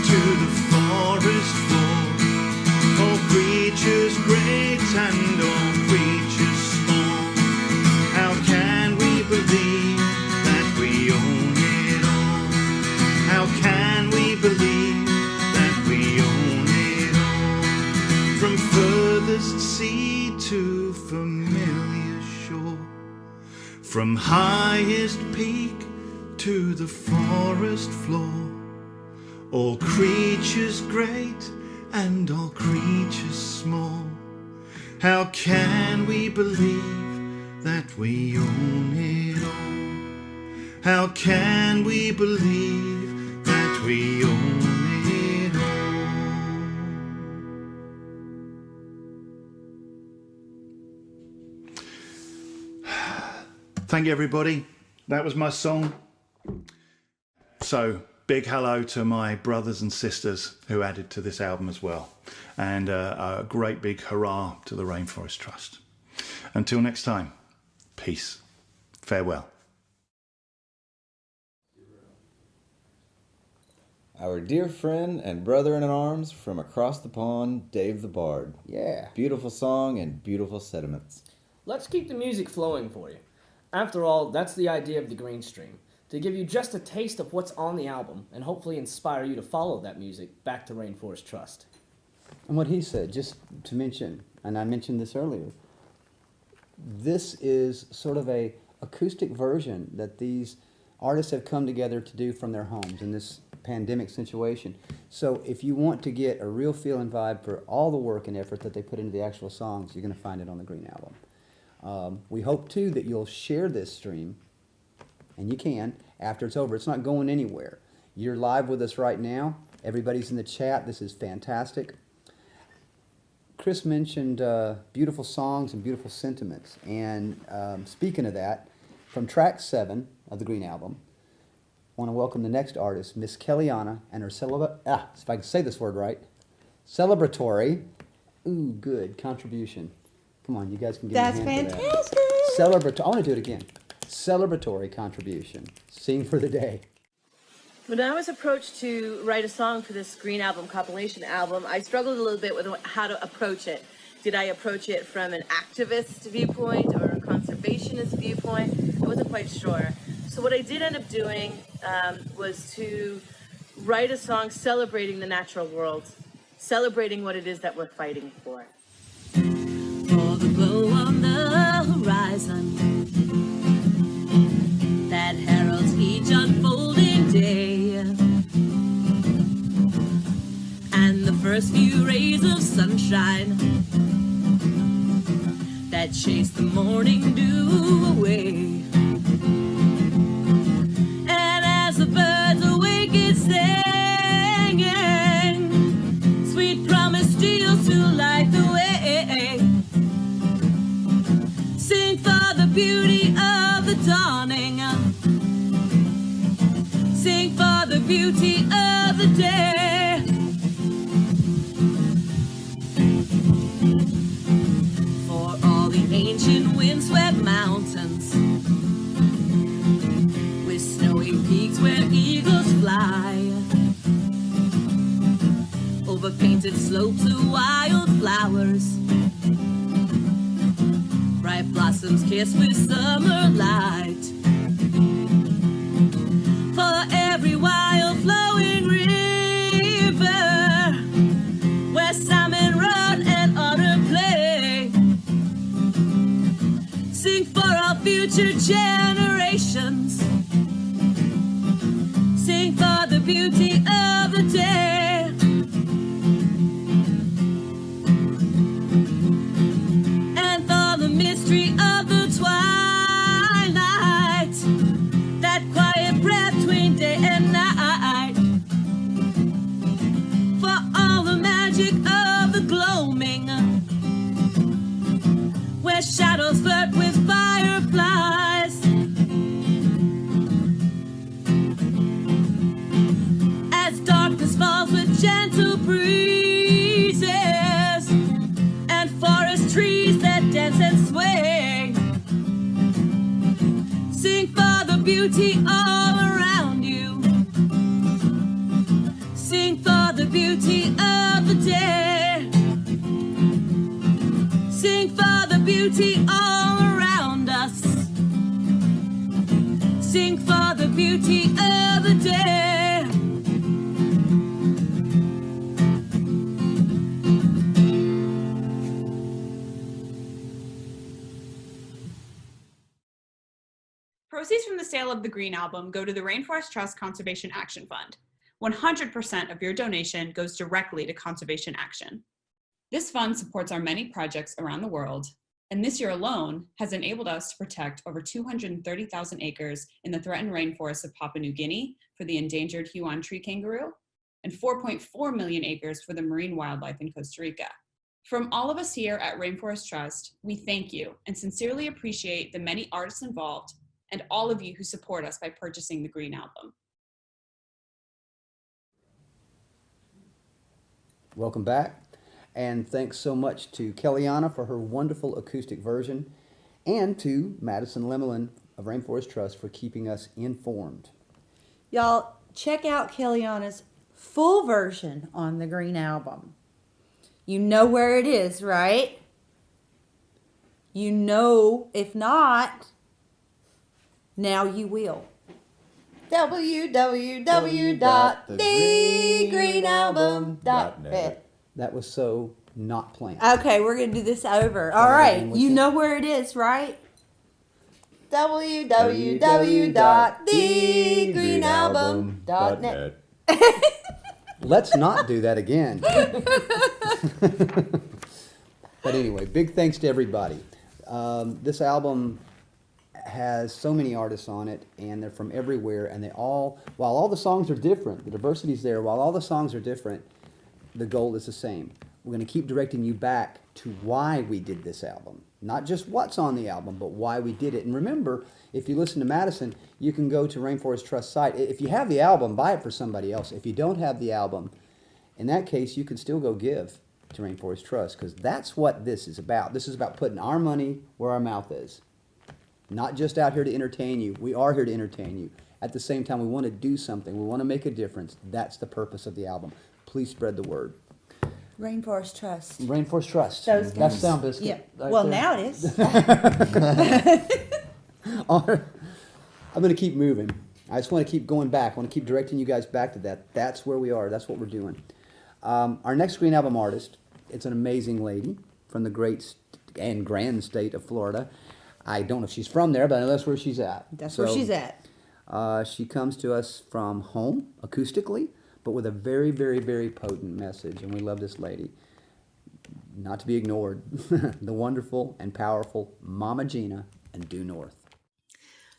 to the forest floor, all creatures great and all creatures small. How can we believe that we own it all? How can we believe that we own it all? From furthest sea to familiar shore, from highest peak to the forest floor, all creatures great and all creatures small. How can we believe that we own it all? How can we believe that we own it all? Thank you, everybody. That was my song. So, big hello to my brothers and sisters who added to this album as well. And a great big hurrah to the Rainforest Trust. Until next time, peace. Farewell. Our dear friend and brother-in-arms from across the pond, Dave the Bard. Yeah. Beautiful song and beautiful sentiments. Let's keep the music flowing for you. After all, that's the idea of the Green Stream, to give you just a taste of what's on the album and hopefully inspire you to follow that music back to Rainforest Trust. And what he said, just to mention, and I mentioned this earlier, this is sort of a acoustic version that these artists have come together to do from their homes in this pandemic situation. So if you want to get a real feel and vibe for all the work and effort that they put into the actual songs, you're going to find it on the Green Album. We hope, too, that you'll share this stream, and you can, after it's over. It's not going anywhere. You're live with us right now. Everybody's in the chat. This is fantastic. Chris mentioned beautiful songs and beautiful sentiments. And speaking of that, from track 7 of the Green Album, I want to welcome the next artist, Miss Kellianna, and her if I can say this word right, celebratory, contribution. Come on, you guys can give me a hand for that. That's fantastic. I want to do it again. Celebratory contribution. Sing for the day. When I was approached to write a song for this Green Album compilation album, I struggled a little bit with how to approach it. Did I approach it from an activist viewpoint or a conservationist viewpoint? I wasn't quite sure. So what I did end up doing was to write a song celebrating the natural world, celebrating what it is that we're fighting for. For the glow on the horizon that heralds each unfolding day, and the first few rays of sunshine that chase the morning dew away. And as the birds awaken singing, sweet promise steals to light the way. Sing for the beauty of the dawning. Sing for the beauty of the day. For all the ancient windswept mountains Rugged slopes of wildflowers, bright blossoms kissed with summer light. For every wild flowing river, where salmon run and otter play, sing for our future generations, sing for the beauty of the day. And for the mystery of the twilight, that quiet breath between day and night. For all the magic of the gloaming, where shadows flirt with fireflies. As darkness falls with gentle breezes, and forest trees that dance and sway, sing for the beauty all around you, sing for the beauty of the day, sing for the beauty all around us, sing for the beauty of the day. Proceeds from the sale of the Green Album go to the Rainforest Trust Conservation Action Fund. 100% of your donation goes directly to conservation action. This fund supports our many projects around the world, and this year alone has enabled us to protect over 230,000 acres in the threatened rainforests of Papua New Guinea for the endangered Huon tree kangaroo, and 4.4 million acres for the marine wildlife in Costa Rica. From all of us here at Rainforest Trust, we thank you and sincerely appreciate the many artists involved and all of you who support us by purchasing the Green Album. Welcome back, and thanks so much to Kellianna for her wonderful acoustic version, and to Madison Lemelin of Rainforest Trust for keeping us informed. Y'all, check out Kellianna's full version on the Green Album. You know where it is, right? You know, if not, now you will. www.thegreenalbum.net. That was so not planned. Okay, we're going to do this over. All right, you know where it is, right? www.thegreenalbum.net. Let's not do that again. But anyway, big thanks to everybody. This album has so many artists on it, and they're from everywhere, and they all, while all the songs are different, the diversity's there, while all the songs are different, the goal is the same. We're going to keep directing you back to why we did this album. Not just what's on the album, but why we did it. And remember, if you listen to Madison, you can go to Rainforest Trust site. If you have the album, buy it for somebody else. If you don't have the album, in that case, you can still go give to Rainforest Trust, because that's what this is about. This is about putting our money where our mouth is. Not just out here to entertain you. We are here to entertain you. At the same time, we want to do something. We want to make a difference. That's the purpose of the album. Please spread the word. Rainforest Trust. Rainforest Trust. Those That's guys. Sound Biscuit. Yeah. Right Well, there. now it is. I'm going to keep moving. I just want to keep going back. I want to keep directing you guys back to that. That's where we are. That's what we're doing. Our next Green Album artist, it's an amazing lady from the great and grand state of Florida. I don't know if she's from there, but I know that's where she's at. That's where she's at. She comes to us from home, acoustically, but with a very, very, very potent message, and we love this lady. Not to be ignored, the wonderful and powerful Mama Gina and Due North.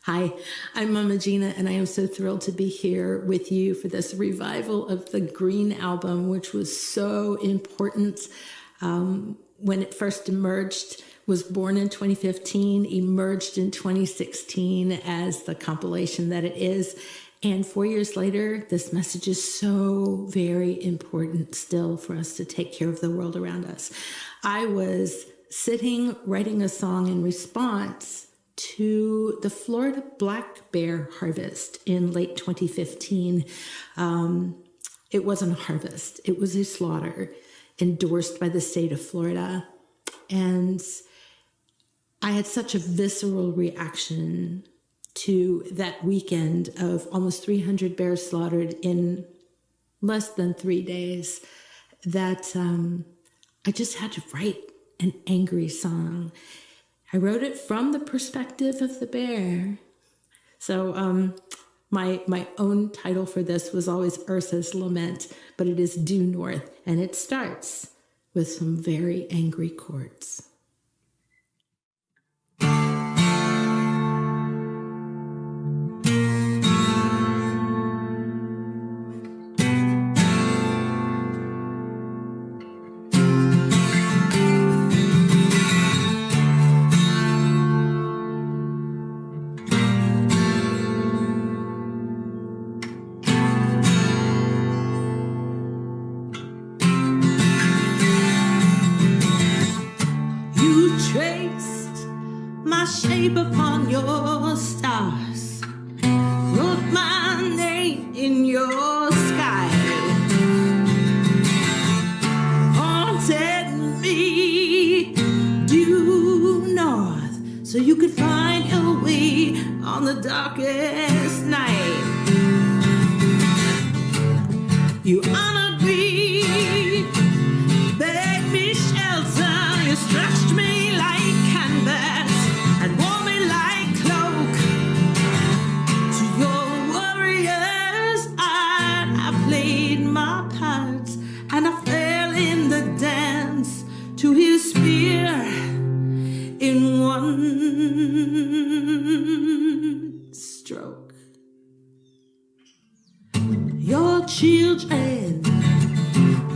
Hi, I'm Mama Gina, and I am so thrilled to be here with you for this revival of the Green Album, which was so important when it first emerged. Was born in 2015, emerged in 2016 as the compilation that it is. And 4 years later, this message is so very important still for us to take care of the world around us. I was sitting writing a song in response to the Florida black bear harvest in late 2015. It wasn't a harvest, it was a slaughter. endorsed by the state of Florida. And I had such a visceral reaction to that weekend of almost 300 bears slaughtered in less than 3 days that I just had to write an angry song. I wrote it from the perspective of the bear. So my own title for this was always Ursa's Lament, but it is Due North, and it starts with some very angry chords. Shape upon your stars, wrote my name in your sky, haunted me due north, so you could find your way on the darkest night. You honored me, begged me shelter, you stretched me like canvas and wore me like cloak. To your warriors I played my parts, and I fell in the dance to his spear in one stroke. Your children,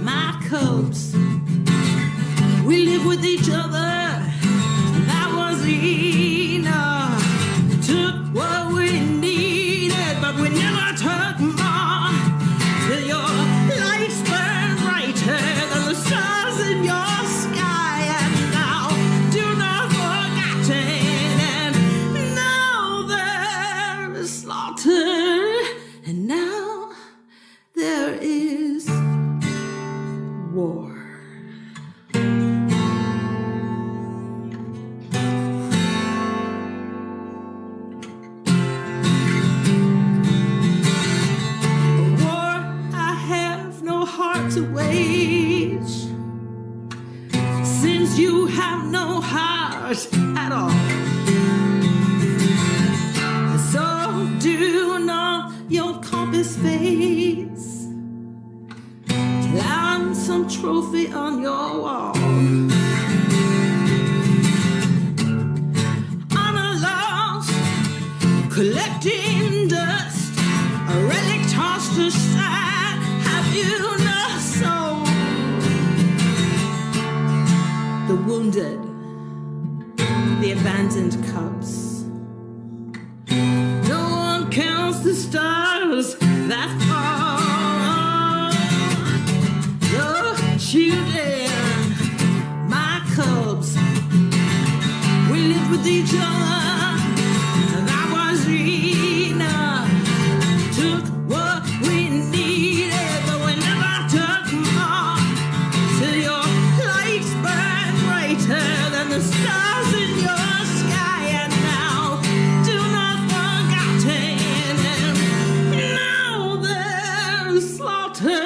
my cubs, we live with each other. That was enough. Took what we needed, but we never took more. Till your lights burn brighter than the stars in your sky. And now, do not forgotten. And now there is slaughter. And now there is war. To wage, since you have no heart at all. So do not your compass fades, land some trophy on your wall. Honor lost, collecting dust, a relic tossed aside. Have you no soul? The wounded, the abandoned cubs. No one counts the stars that fall. Your children, my cubs, we lived with each other. That was enough. Took what we needed, but we never took more. Till your lights burn brighter than the stars in your sky. And now, do not forgotten. And now there's slaughter.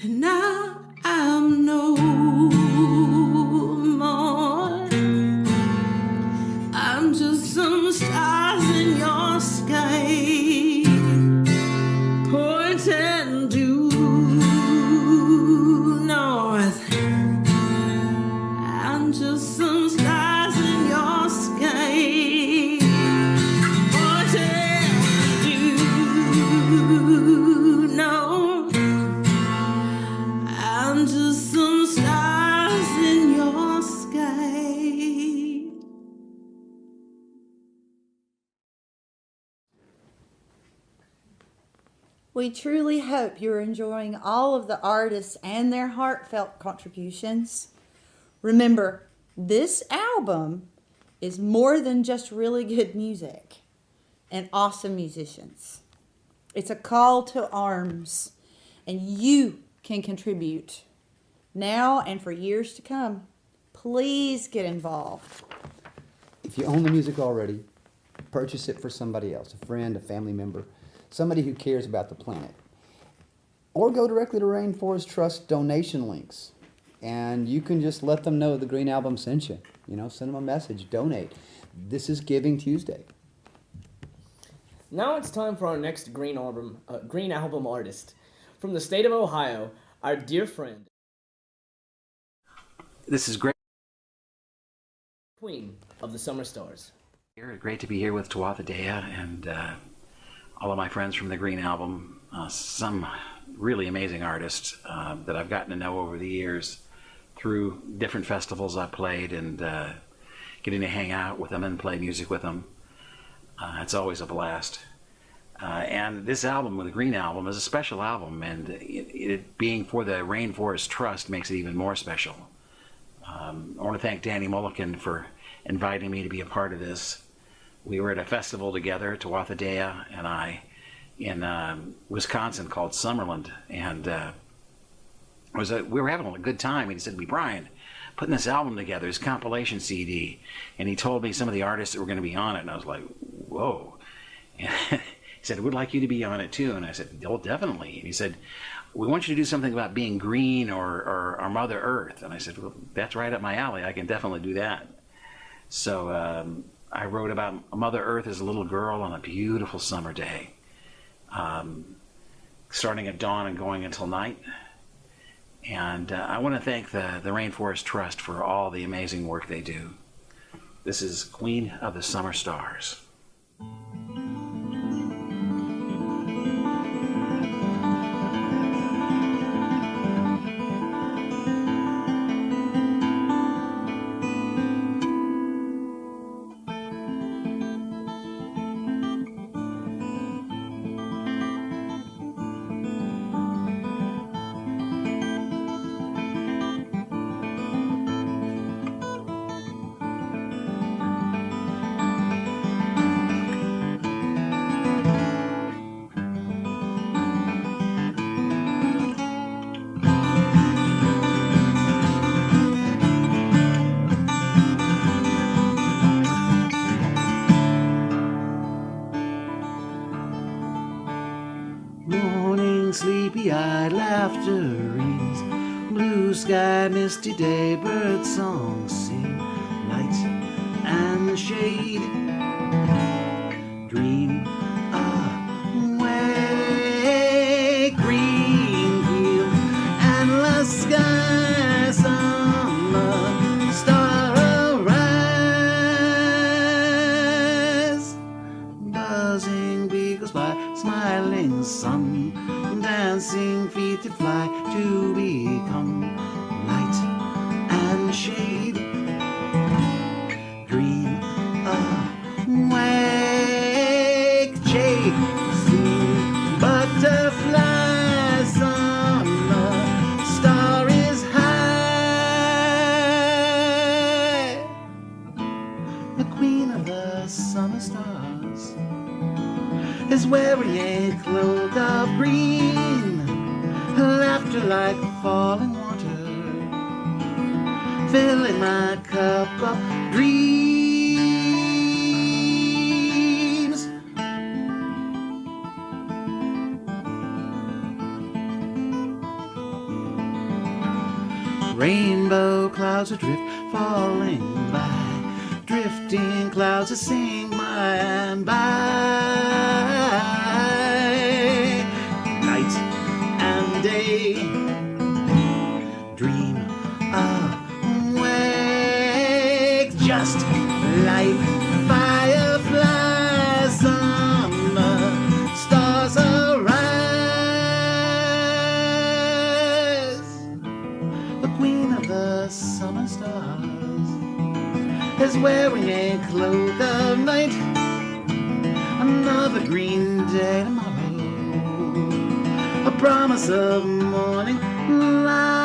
And now I'm no more. I'm just some stars in your sky, pointing due north. I'm just some stars in your sky, pointing due north. I'm just some stars in your sky. We truly hope you're enjoying all of the artists and their heartfelt contributions. Remember, this album is more than just really good music and awesome musicians. It's a call to arms, and you can contribute now and for years to come. Please get involved. If you own the music already, purchase it for somebody else, a friend, a family member, somebody who cares about the planet. Or go directly to Rainforest Trust donation links, and you can just let them know the Green Album sent you. You know, send them a message, donate. This is Giving Tuesday. Now it's time for our next Green Album artist. From the state of Ohio, our dear friend. This is great. Queen of the Summer Stars. Great to be here with Tuatha Dea and all of my friends from the Green Album. Some really amazing artists that I've gotten to know over the years through different festivals I've played and getting to hang out with them and play music with them. It's always a blast. And this album, the Green Album, is a special album, and it being for the Rainforest Trust makes it even more special. I want to thank Danny Mulliken for inviting me to be a part of this. We were at a festival together, Tuatha Dea and I, in Wisconsin called Summerland, and we were having a good time. And he said to me, "Brian, putting this album together, this compilation CD," and he told me some of the artists that were going to be on it, and I was like, "Whoa!" And he said, "We'd like you to be on it too," and I said, "Oh, definitely." And he said, "We want you to do something about being green or Mother Earth," and I said, "Well, that's right up my alley. I can definitely do that." So I wrote about Mother Earth as a little girl on a beautiful summer day, starting at dawn and going until night. And I want to thank the Rainforest Trust for all the amazing work they do. This is Queen of the Summer Stars. Sleepy-eyed laughter rings, blue sky, misty day, bird songs sing, light and shade, dream away, green field, endless sky, summer star arise, buzzing beagles by, smiling sun, dancing feet that fly to become light and shade, dream awake, chasing butterflies on the starry high, the queen of the summer stars is wearing a cloak of green, laughter like falling water, filling my cup of dreams. Rainbow clouds adrift, falling by, drifting clouds that sing by and by, night and day, dream awake, just like fireflies, summer stars arise, the queen of the summer stars is wearing a cloak of night, another green day tomorrow, a promise of morning light.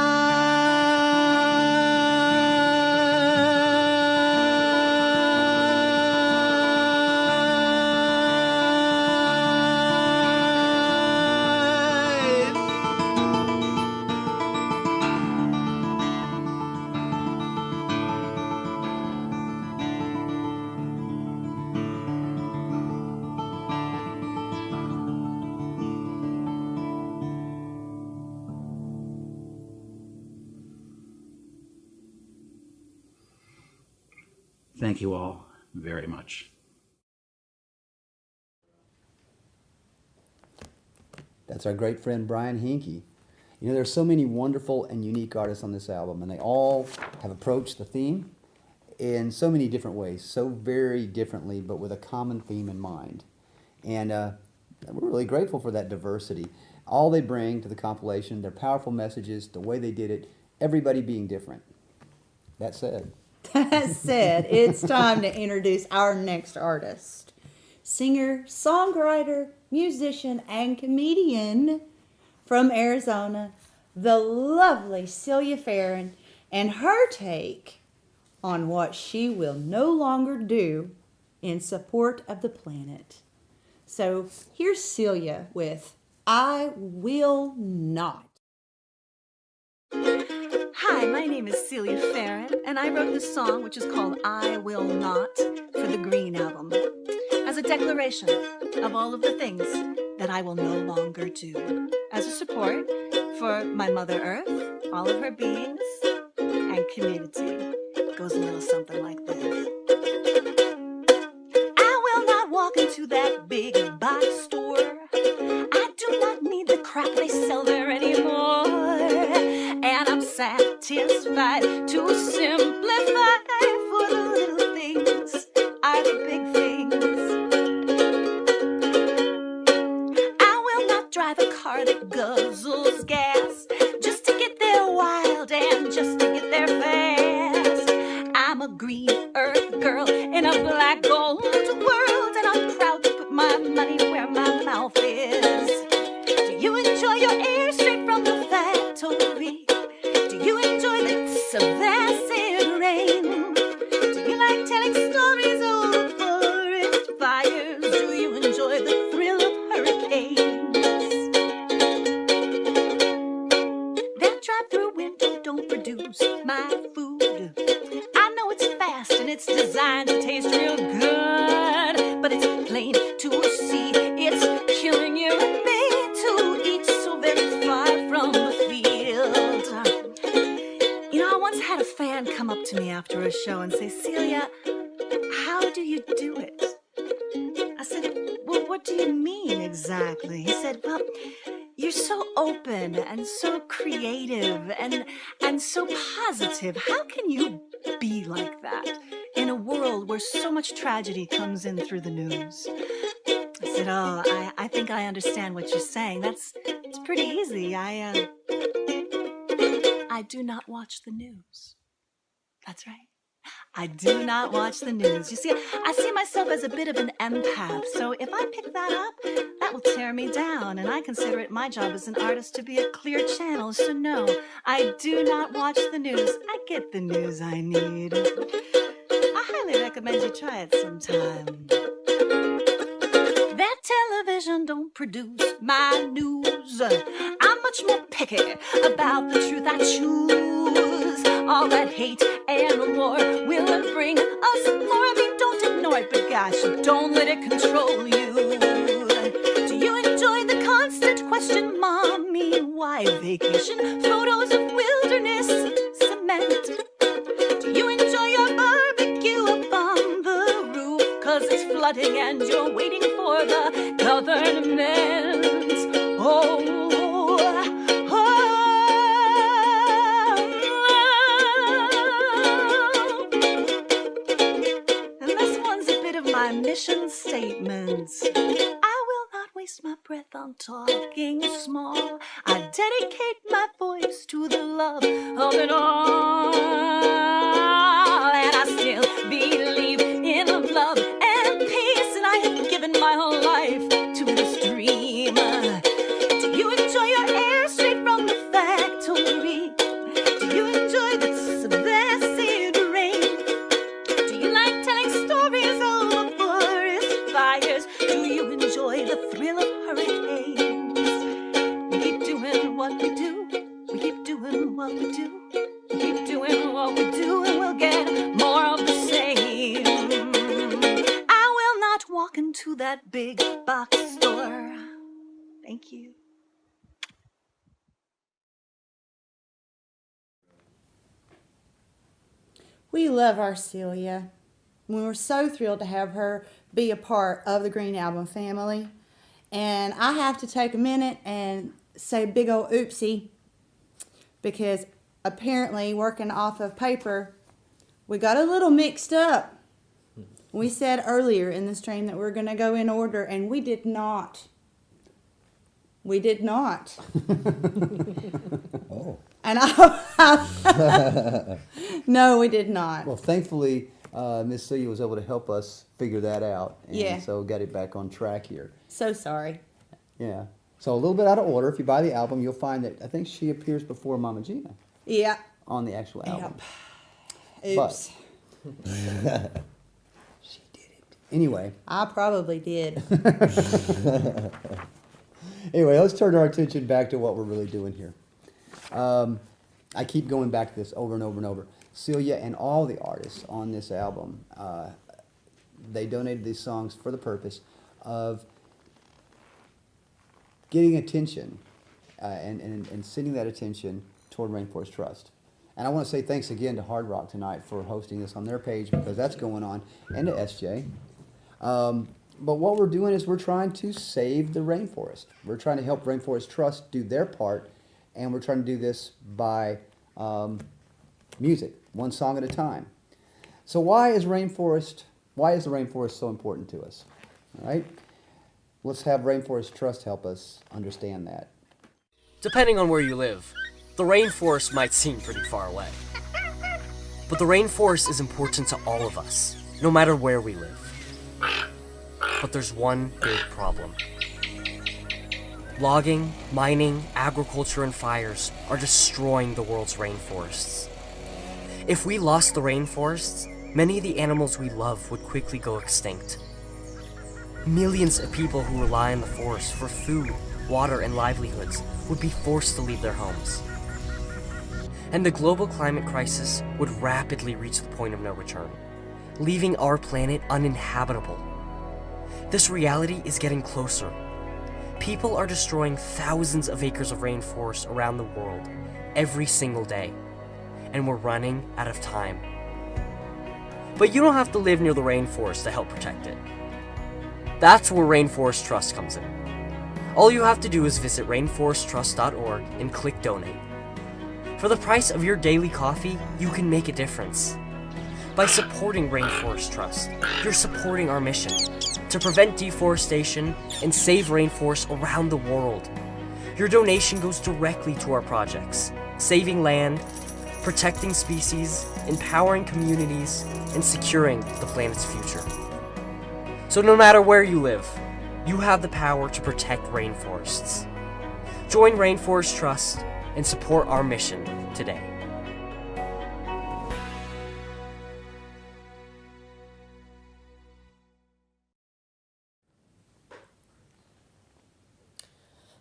Thank you all very much. That's our great friend Brian Henke. You know, there's so many wonderful and unique artists on this album, and they all have approached the theme in so many different ways, so very differently, but with a common theme in mind. And we're really grateful for that diversity. All they bring to the compilation, their powerful messages, the way they did it, everybody being different. That said. That said, it's time to introduce our next artist. Singer, songwriter, musician, and comedian from Arizona, the lovely Celia Farron, and her take on what she will no longer do in support of the planet. So here's Celia with I Will Not. Hi, my name is Celia Farron, and I wrote this song, which is called I Will Not, for the Green Album, as a declaration of all of the things that I will no longer do, as a support for my Mother Earth, all of her beings, and community. It goes a little something like this. I will not walk into that big box store. I do not need the crap they sell there anymore. And I'm satisfied to simplify, for the little things are the big things. I will not drive a car that guzzles gas just to get there wild and just to get there fast. I'm a green earth girl in a black gold world, and I'm proud to put my money where my mouth is. Do you enjoy your air straight from the factory? Do you enjoy the acid rain? Do you like telling stories over forest fires? Do you enjoy the thrill of hurricanes? That drive-through window don't produce my food. I know it's fast and it's designed to taste real good, but it's plain to see it's killing you and me to eat so very far from the field. You know, I once had a fan come up to me after a show and say, Celia, how do you do it? I said, well, what do you mean exactly? He said, well, you're so open and so creative and so positive. How can you be like that in a world where so much tragedy comes in through the news? I said, oh, I think I understand what you're saying. It's pretty easy. I do not watch the news. That's right. I do not watch the news. You see, I see myself as a bit of an empath, so if I pick that up, that will tear me down, and I consider it my job as an artist to be a clear channel, so no, I do not watch the news. I get the news I need. I highly recommend you try it sometime. That television don't produce my news. I'm much more picky about the truth I choose. All that hate and war will it bring us more? I mean, don't ignore it, but gosh, don't let it control you. Do you enjoy the constant question, Mommy, why vacation? Photos of wilderness cement. Do you enjoy your barbecue up on the roof? 'Cause it's flooding and you're waiting for the government. Oh, my mission statements. I will not waste my breath on talking small. I dedicate my voice to the love of it all. And I still believe in love and peace, and I have given my whole life to this dream. Do you enjoy your air straight from the factory? Do you enjoy the acid rain? Do you like telling stories over fires? Do you enjoy the thrill of hurricanes? We keep doing what we do. We keep doing what we do. We keep doing what we do, and we'll get more of the same. I will not walk into that big box store. Thank you. We love our Celia. we were so thrilled to have her be a part of the Green Album family. And I have to take a minute and say big old oopsie, because apparently working off of paper, we got a little mixed up. We said earlier in the stream that we're going to go in order, and we did not. We did not. Oh. And no, we did not. Well, thankfully, Miss Celia was able to help us figure that out. And Yeah. so got it back on track here. So sorry. Yeah. So a little bit out of order. If you buy the album, you'll find that I think she appears before Mama Gina. Yeah. On the actual album. Yep. Oops. But, she did it. Anyway. I probably did. Anyway, let's turn our attention back to what we're really doing here. I keep going back to this over and over and over. Celia and all the artists on this album, they donated these songs for the purpose of getting attention and sending that attention toward Rainforest Trust. And I want to say thanks again to Hard Rock tonight for hosting this on their page, because that's going on, and to SJ. But what we're doing is we're trying to save the rainforest. We're trying to help Rainforest Trust do their part, and we're trying to do this by music, one song at a time. So why is the rainforest so important to us? All right? Let's have Rainforest Trust help us understand that. Depending on where you live, the rainforest might seem pretty far away. But the rainforest is important to all of us, no matter where we live. But there's one big problem. Logging, mining, agriculture, and fires are destroying the world's rainforests. If we lost the rainforests, many of the animals we love would quickly go extinct. Millions of people who rely on the forest for food, water, and livelihoods would be forced to leave their homes. And the global climate crisis would rapidly reach the point of no return, leaving our planet uninhabitable. This reality is getting closer. People are destroying thousands of acres of rainforest around the world every single day, and we're running out of time. But you don't have to live near the rainforest to help protect it. That's where Rainforest Trust comes in. All you have to do is visit rainforesttrust.org and click donate. For the price of your daily coffee, you can make a difference. By supporting Rainforest Trust, you're supporting our mission to prevent deforestation and save rainforests around the world. Your donation goes directly to our projects, saving land, protecting species, empowering communities, and securing the planet's future. So no matter where you live, you have the power to protect rainforests. Join Rainforest Trust and support our mission today.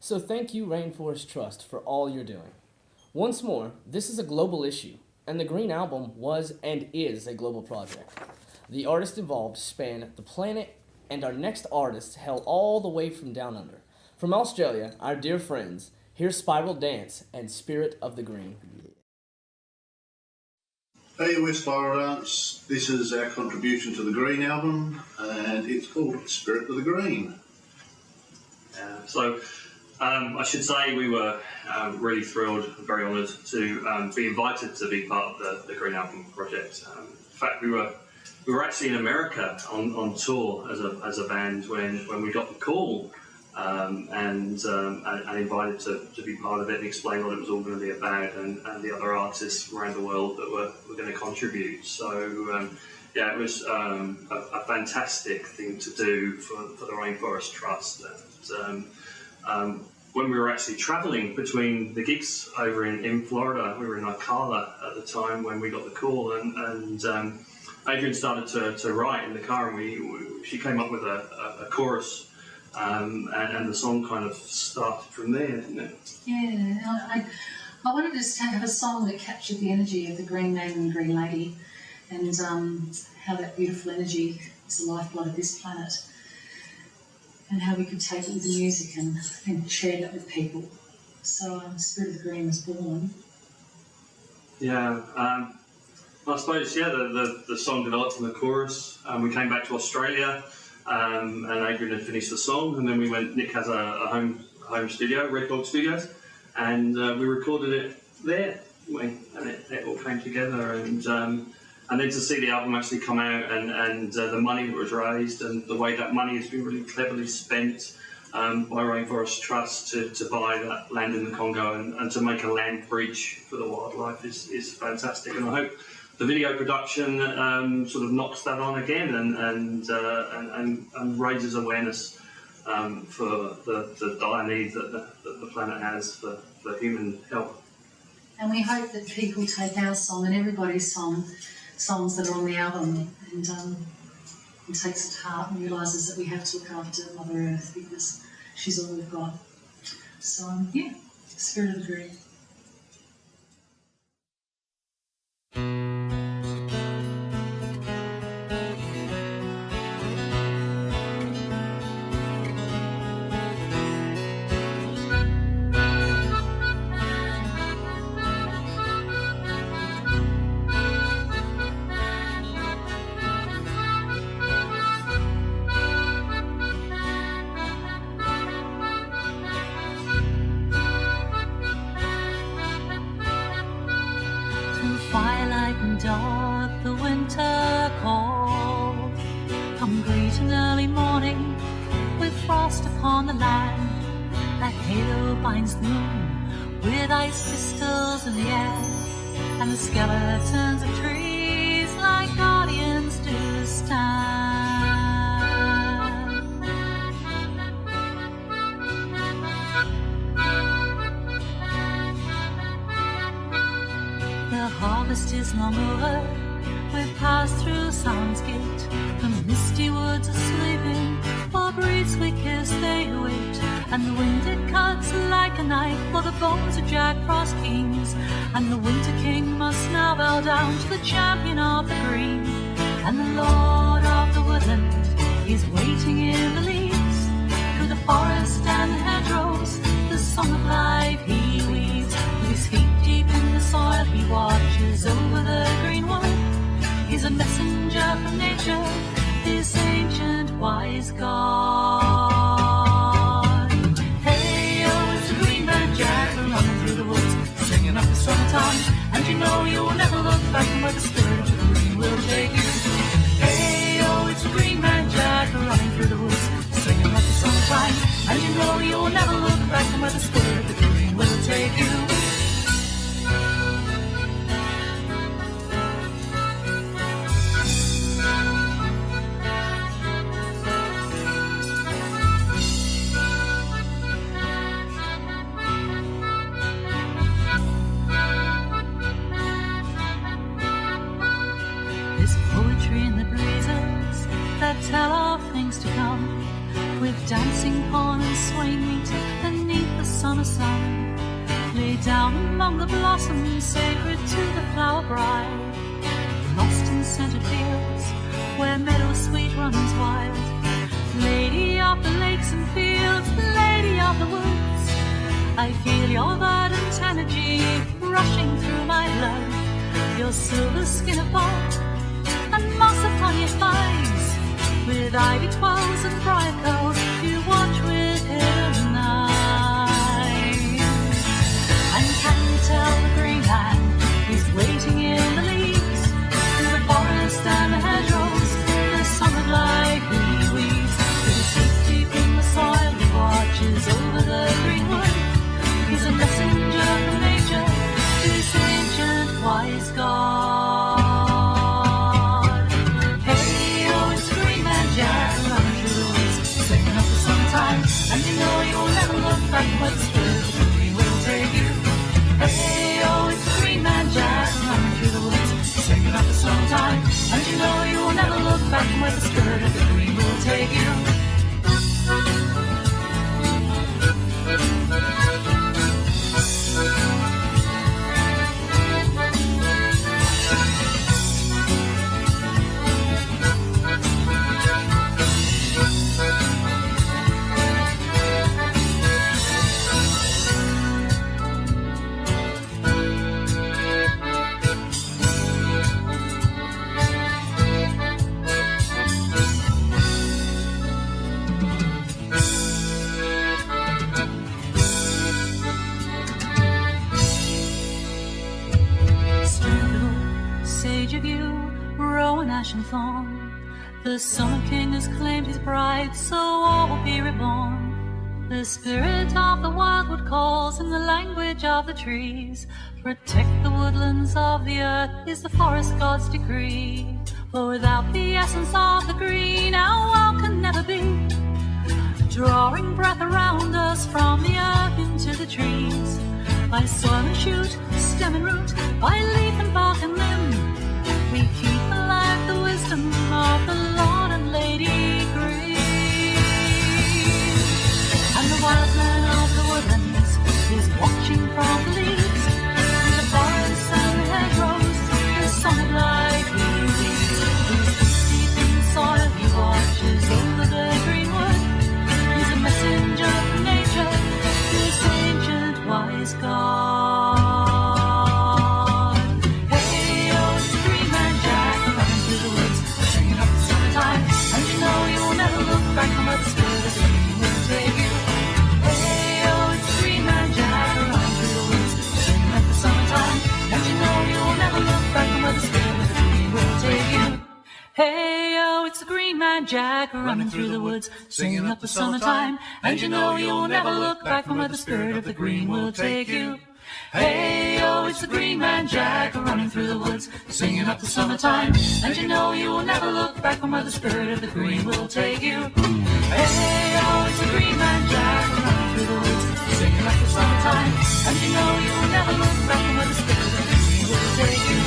So thank you, Rainforest Trust, for all you're doing. Once more, this is a global issue, and the Green Album was and is a global project. The artists involved span the planet, and our next artists hail all the way from down under. From Australia, our dear friends, here's Spiral Dance and Spirit of the Green. Hey, we're Spiral Dance. This is our contribution to the Green Album, and it's called Spirit of the Green. I should say we were really thrilled and very honoured to be invited to be part of the Green Album project. In fact, we were actually in America on tour as a band when we got the call and invited to be part of it and explain what it was all going to be about, and the other artists around the world that were going to contribute. So it was a fantastic thing to do for the Rainforest Trust. And, when we were actually travelling between the gigs over in Florida, we were in Ocala at the time when we got the call, and Adrian started to write in the car, and she came up with a chorus, and the song kind of started from there, didn't it? Yeah, I wanted to just have a song that captured the energy of the Green Man and the Green Lady, and how that beautiful energy is the lifeblood of this planet, and how we could take it with the music and share that with people. So Spirit of the Green was born. Yeah, I suppose, yeah, the song developed from the chorus. We came back to Australia, and Adrian had finished the song, and then we went. Nick has a home studio, Record Studios, and we recorded it there. And it all came together, and then to see the album actually come out, and the money that was raised, and the way that money has been really cleverly spent by Rainforest Trust to buy that land in the Congo and to make a land bridge for the wildlife is fantastic. And I hope the video production sort of knocks that on again and raises awareness for the dire need that the planet has for human health. And we hope that people take our song and everybody's songs that are on the album and takes it to heart and realises that we have to look after Mother Earth because she's all we've got. So, yeah, Spirit of the Green. Dark, the winter cold. Come greet an early morning with frost upon the land. A halo binds the moon with ice crystals in the air, and the skeletons of trees like guardians do stand. The harvest is long over, we've passed through Sun's Gate. The misty woods are sleeping, while breeze we kiss they wait. And the wind it cuts like a knife for the bones of Jack Frost kings. And the Winter King must now bow down to the champion of the green. And the Lord of the woodland is waiting in the leaves. Through the forest and the hedgerows, the song of life he weaves. With his feet deep in the soil, he watches over the green wood. He's a messenger from nature, this ancient wise God. Hey, oh, it's a green man Jack running through the woods, singing up the summertime. And you know you'll never look back from where the spirit of the green will take you. Hey, oh, it's a green man Jack running through the woods, singing up the summertime. And you know you'll never look back from where the spirit of the green will take you. Tell of things to come, with dancing corn and swaying meat beneath the summer sun. Lay down among the blossoms, sacred to the flower bride. Lost in scented fields, where meadow sweet runs wild. Lady of the lakes and fields, lady of the woods, I feel your verdant energy rushing through my blood. Your silver skin of bark and moss upon your thighs. With ivy twirls and briar curls, you watch with hidden eyes. And can you tell the green man is waiting in the leaves? Through the forest and the hedgerows, the song of life he weaves. With his feet deep in the soil, he watches over the green wood. He's a messenger from nature, this ancient wise God. And you know you'll never look back where the spirit of the green will take you. Hey, oh, it's the green man Jack running through the woods, singing up the summertime. And you know you'll never look back where the spirit of the green will take you. The Summer King has claimed his bride, so all will be reborn. The spirit of the wildwood calls in the language of the trees. Protect the woodlands of the earth is the forest god's decree. For without the essence of the green, our world can never be. Drawing breath around us from the earth into the trees. By soil and shoot, stem and root, by leaf and bark and limb, we keep alive the wisdom of the Lord and Lady Green. And the wild man of the woodlands is watching from the leaves. Through the forests and hedgerows, the song life he leads. He's deep in the soil, he watches over the green wood. He's a messenger from nature, this ancient wise God. Hey, oh, it's the Green Man Jack running through the woods, singing up the summertime. And you know you'll never look back from where the spirit of the green will take you. Hey, oh, it's the Green Man Jack running through the woods, singing up the summertime. And you know you'll never look back from where the spirit of the green will take you. Hey, oh, it's the Green Man Jack running through the woods, singing up the summertime. And you know you'll never look back from where the spirit of the green will take you. Hey, oh, it's the Green Man Jack running through the woods, singing up the summertime. And you know you will never look back from where the spirit of the green will take you. Hey, oh, it's the Green Man Jack running through the woods, singing up the summertime. And you know you will never look back from where the spirit of the green will take you.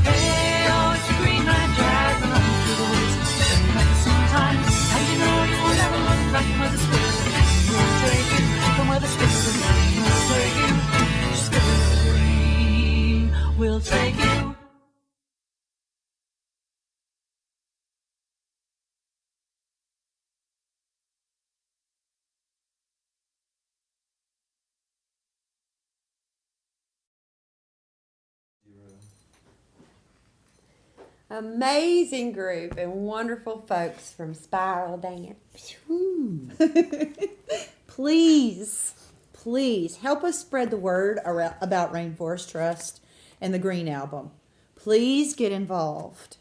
Hey, oh, it's the Green Man Jack running through the woods, singing up the summertime. And you know you will never look back from where the spirit of the green will take you. From where the spirit of the green will take you. Spirit of the green will take you. Amazing group and wonderful folks from Spiral Dance. Please help us spread the word about Rainforest Trust and the Green Album. Please get involved.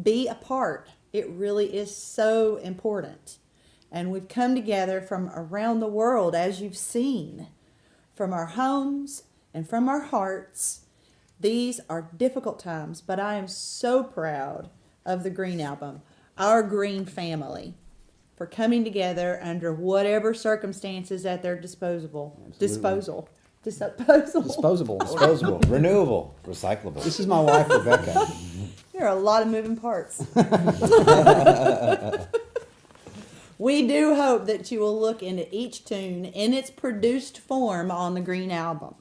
Be a part. It really is so important. And we've come together from around the world, as you've seen, from our homes and from our hearts. These are difficult times, but I am so proud of the Green Album, our green family, for coming together under whatever circumstances at their disposal. Disposable, renewable, recyclable. This is my wife, Rebecca. There are a lot of moving parts. We do hope that you will look into each tune in its produced form on the Green Album.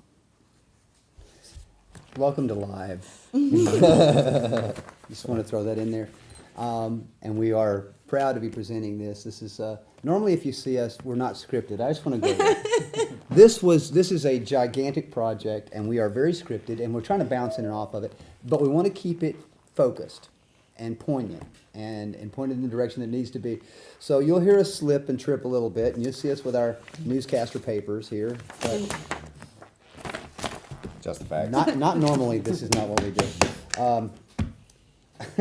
Welcome to live. Just want to throw that in there. And we are proud to be presenting this. This is normally, if you see us, we're not scripted. I just want to go there. This is a gigantic project, and we are very scripted, and we're trying to bounce in and off of it, but we want to keep it focused and poignant and pointed in the direction that it needs to be. So you'll hear us slip and trip a little bit, and you'll see us with our newscaster papers here. But just the fact. Not normally. This is not what we do.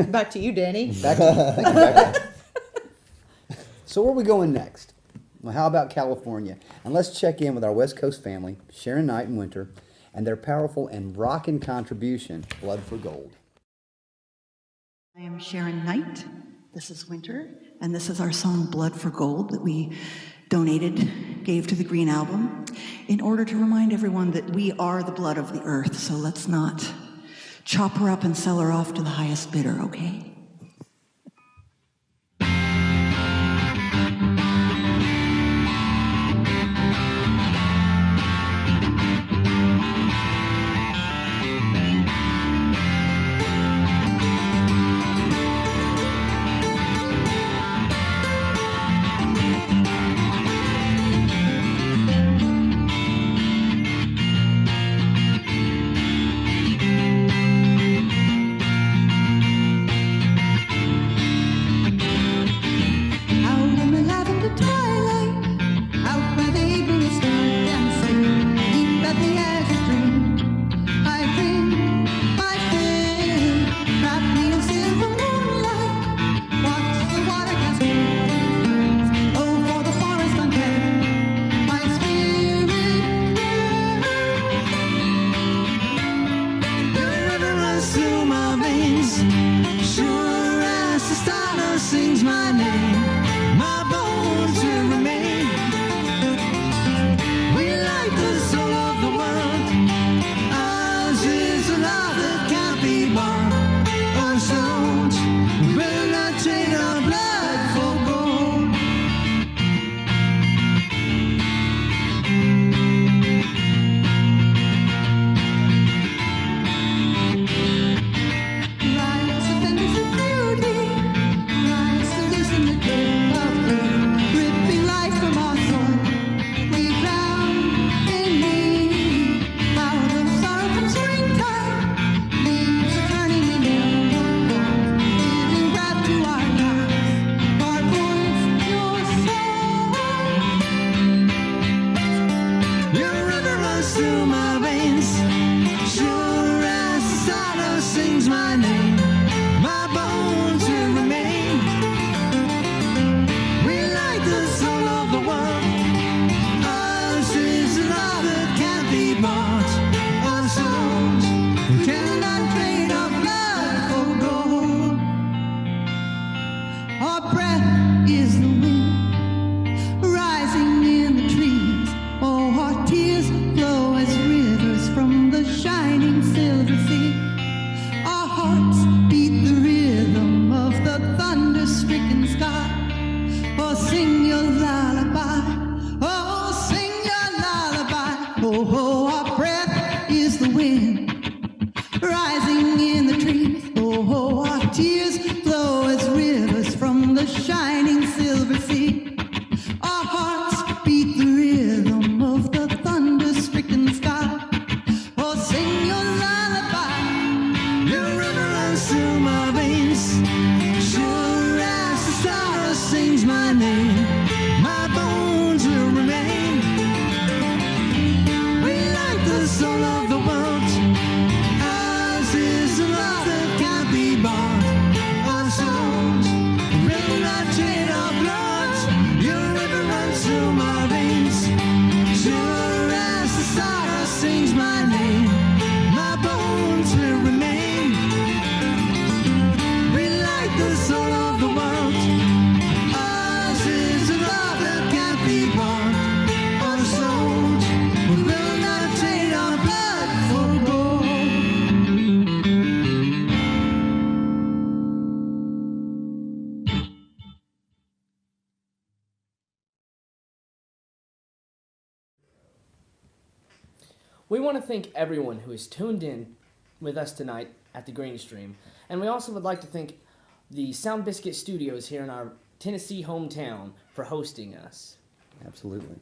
Back to you, Danny. Thank you, Becca. So where are we going next? Well, how about California? And let's check in with our West Coast family, Sharon, Knight, and Winter, and their powerful and rockin' contribution, Blood for Gold. I am Sharon Knight. This is Winter, and this is our song Blood for Gold that we gave to the Green Album in order to remind everyone that we are the blood of the earth, so let's not chop her up and sell her off to the highest bidder, okay? through my veins. Sure as the stardust sings my name, my bones will remain. We like the soul of the world. Ours is a love that can't be bought. Our souls we cannot trade our blood for gold. Our breath is the wind rising in the trees. Oh, our tears flow as rivers from the shining silver sea. Our hearts beat the rhythm of the thunder-stricken sky. Oh, sing your lullaby. Oh, sing your lullaby. Oh, oh, our breath is the wind rising in the trees. Oh, oh, our tears flow as rivers from the shining silver sea. Our hearts beat the rhythm of the thunder-stricken sky. Oh, sing your lullaby. Your river runs through my veins. Sure as the stardust sings my name, my bones will remain. We like the soul of the world. Ours is a love that can't be bought. Our souls will not trade our bloods. Your river runs through my veins. Sure as the stardust sings my name, my bones will remain. We like the soul of the world. Ours is a love that can't be bought. Our souls will not trade our blood for gold. We want to thank everyone who is tuned in with us tonight at the Green Stream, and we also would like to thank the Sound Biscuit Studios here in our Tennessee hometown for hosting us. Absolutely.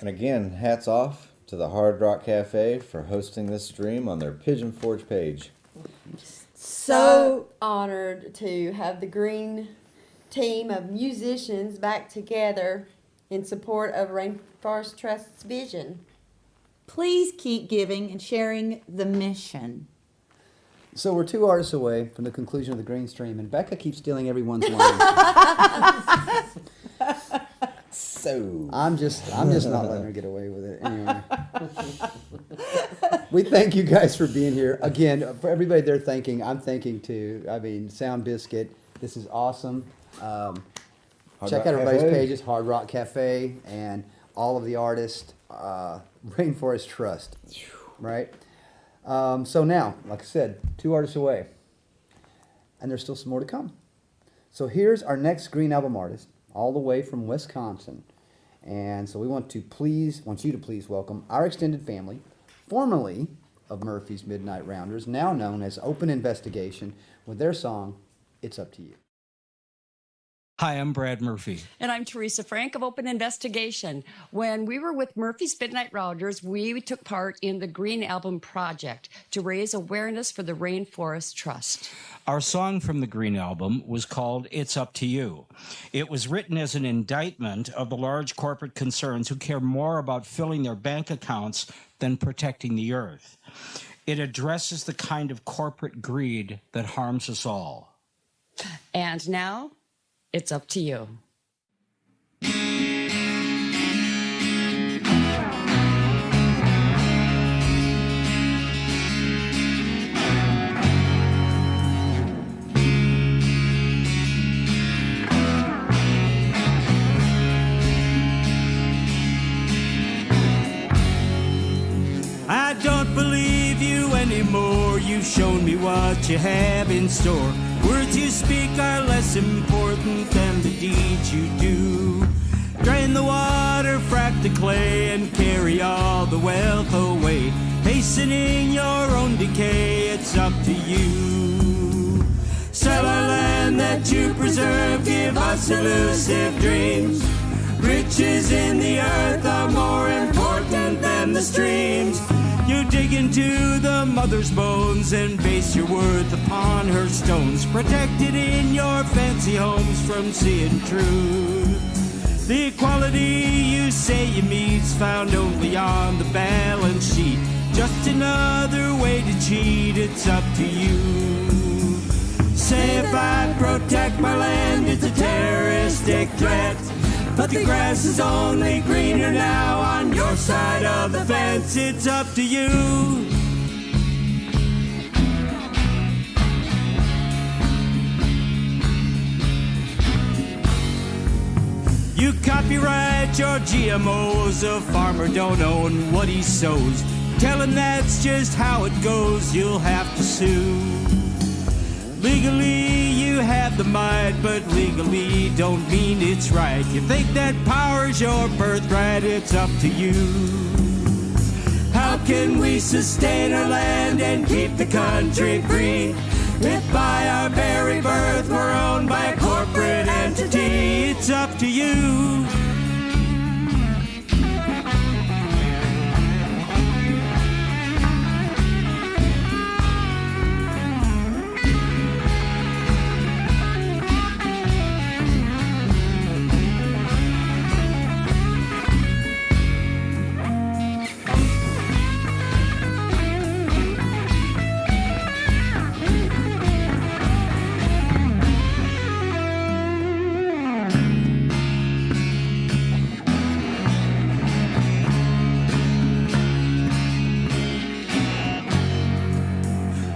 And again, hats off to the Hard Rock Cafe for hosting this stream on their Pigeon Forge page. So honored to have the Green team of musicians back together in support of Rainforest Trust's vision. Please keep giving and sharing the mission. So we're 2 artists away from the conclusion of the Green Stream, and Bekah keeps stealing everyone's line. So I'm just not letting her get away with it. Anyway, we thank you guys for being here again. For everybody they're thanking, I'm thanking too. I mean, Sound Biscuit, this is awesome. Check out everybody's pages, Hard Rock Cafe, and all of the artists. Rainforest Trust, right? So now, like I said, 2 artists away, and there's still some more to come. So here's our next Green Album artist, all the way from Wisconsin, and so we want you to please welcome our extended family, formerly of Murphy's Midnight Rounders, now known as Open Investigation, with their song, "It's Up to You." Hi, I'm Brad Murphy. And I'm Teresa Frank of Open Investigation. When we were with Murphy's Midnight Rounders, we took part in the Green Album Project to raise awareness for the Rainforest Trust. Our song from the Green Album was called "It's Up to You." It was written as an indictment of the large corporate concerns who care more about filling their bank accounts than protecting the earth. It addresses the kind of corporate greed that harms us all. And now, it's up to you. I don't believe you anymore. You've shown me what you have in store. Words you speak are less important than the deeds you do. Drain the water, frack the clay, and carry all the wealth away. Hastening your own decay, it's up to you. Sell our land that you preserve, give us elusive dreams. Riches in the earth are more important than the streams. You dig into the mother's bones and base your worth upon her stones, protected in your fancy homes from seeing truth. The equality you say you meet's found only on the balance sheet. Just another way to cheat, it's up to you. Say if I protect my land, it's a terroristic threat. But the grass is only greener now on your side of the fence, it's up to you. You copyright your GMOs, a farmer don't own what he sows. Tell him that's just how it goes, you'll have to sue. Legally you have the might, but legally don't mean it's right. You think that power's your birthright, it's up to you. How can we sustain our land and keep the country free if by our very birth we're owned by a corporate entity? It's up to you.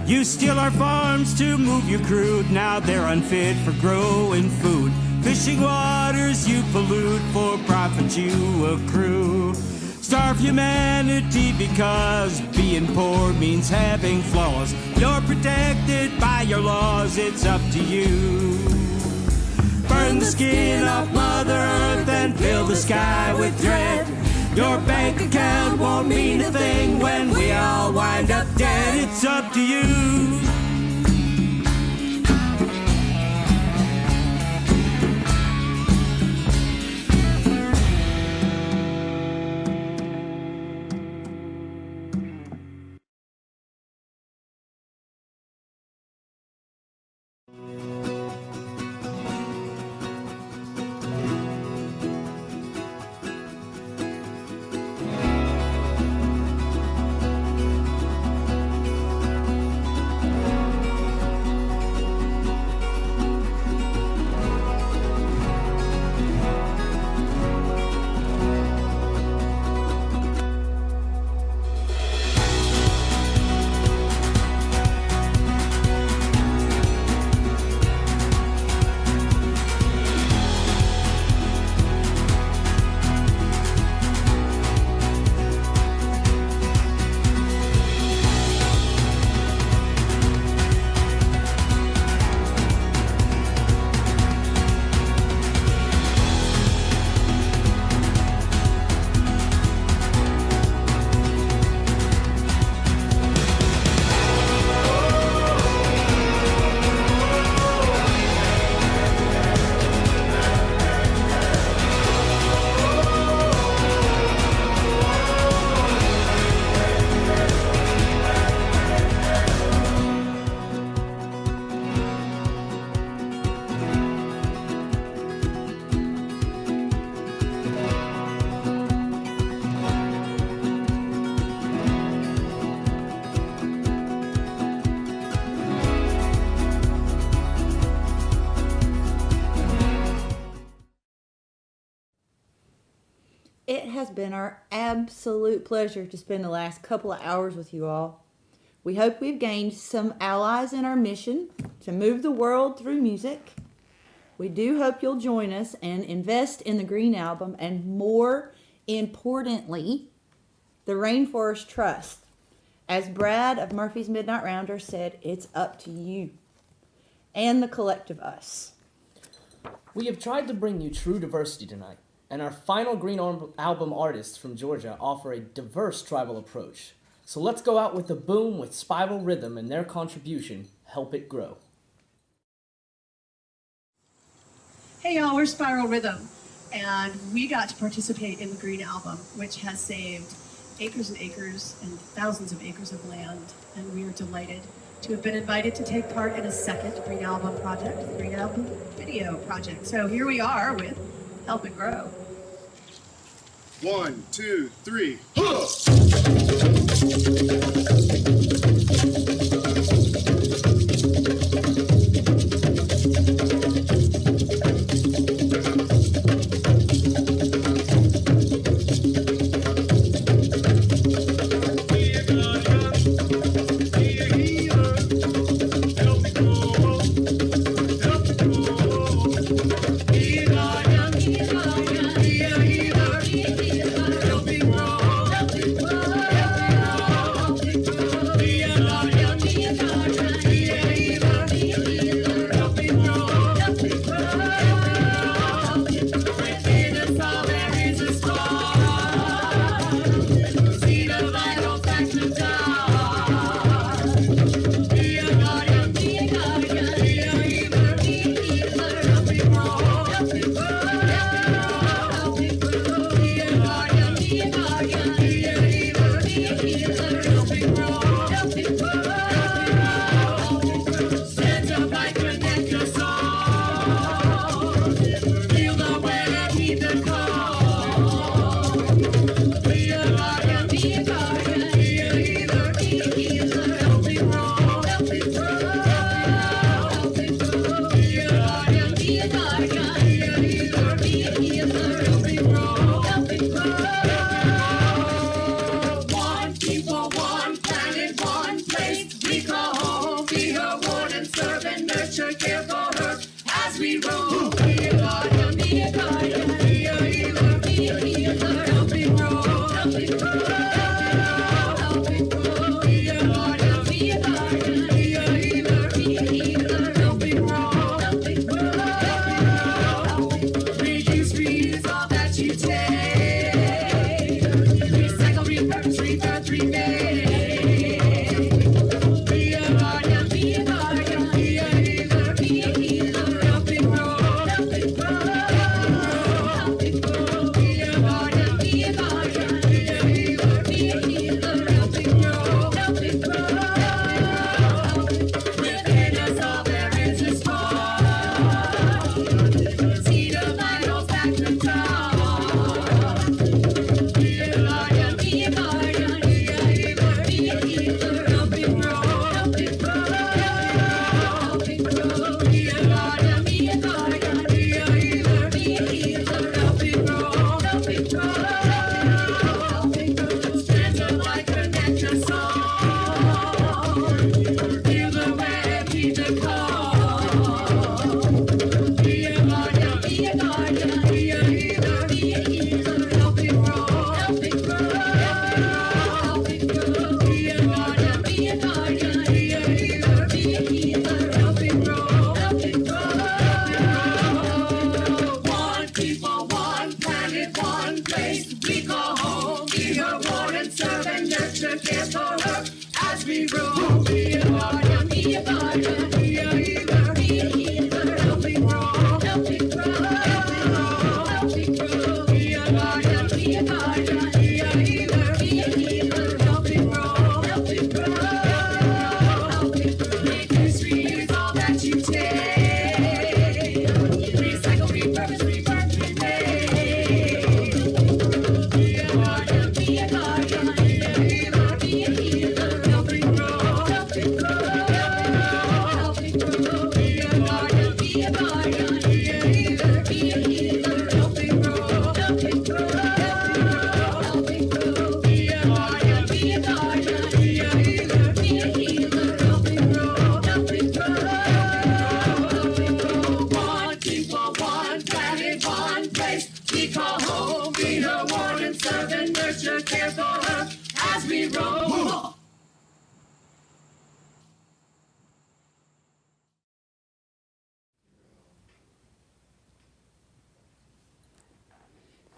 You steal our farms to move your crude, now they're unfit for growing food. Fishing waters you pollute, for profit you accrue. Starve humanity because being poor means having flaws. You're protected by your laws, it's up to you. Burn the skin off Mother Earth and fill the sky with dread. Your bank account won't mean a thing when we all wind up dead. It's up to you. It has been our absolute pleasure to spend the last couple of hours with you all. We hope we've gained some allies in our mission to move the world through music. We do hope you'll join us and invest in the Green Album, and more importantly, the Rainforest Trust. As Brad of Murphy's Midnight Rounder said, it's up to you and the collective us. We have tried to bring you true diversity tonight, and our final Green Album artists from Georgia offer a diverse tribal approach. So let's go out with a boom with Spiral Rhythm and their contribution, Help It Grow. Hey y'all, we're Spiral Rhythm, and we got to participate in the Green Album, which has saved acres and acres and thousands of acres of land, and we are delighted to have been invited to take part in a second Green Album project, the Green Album Video Project. So here we are with Help It Grow. 1, 2, 3.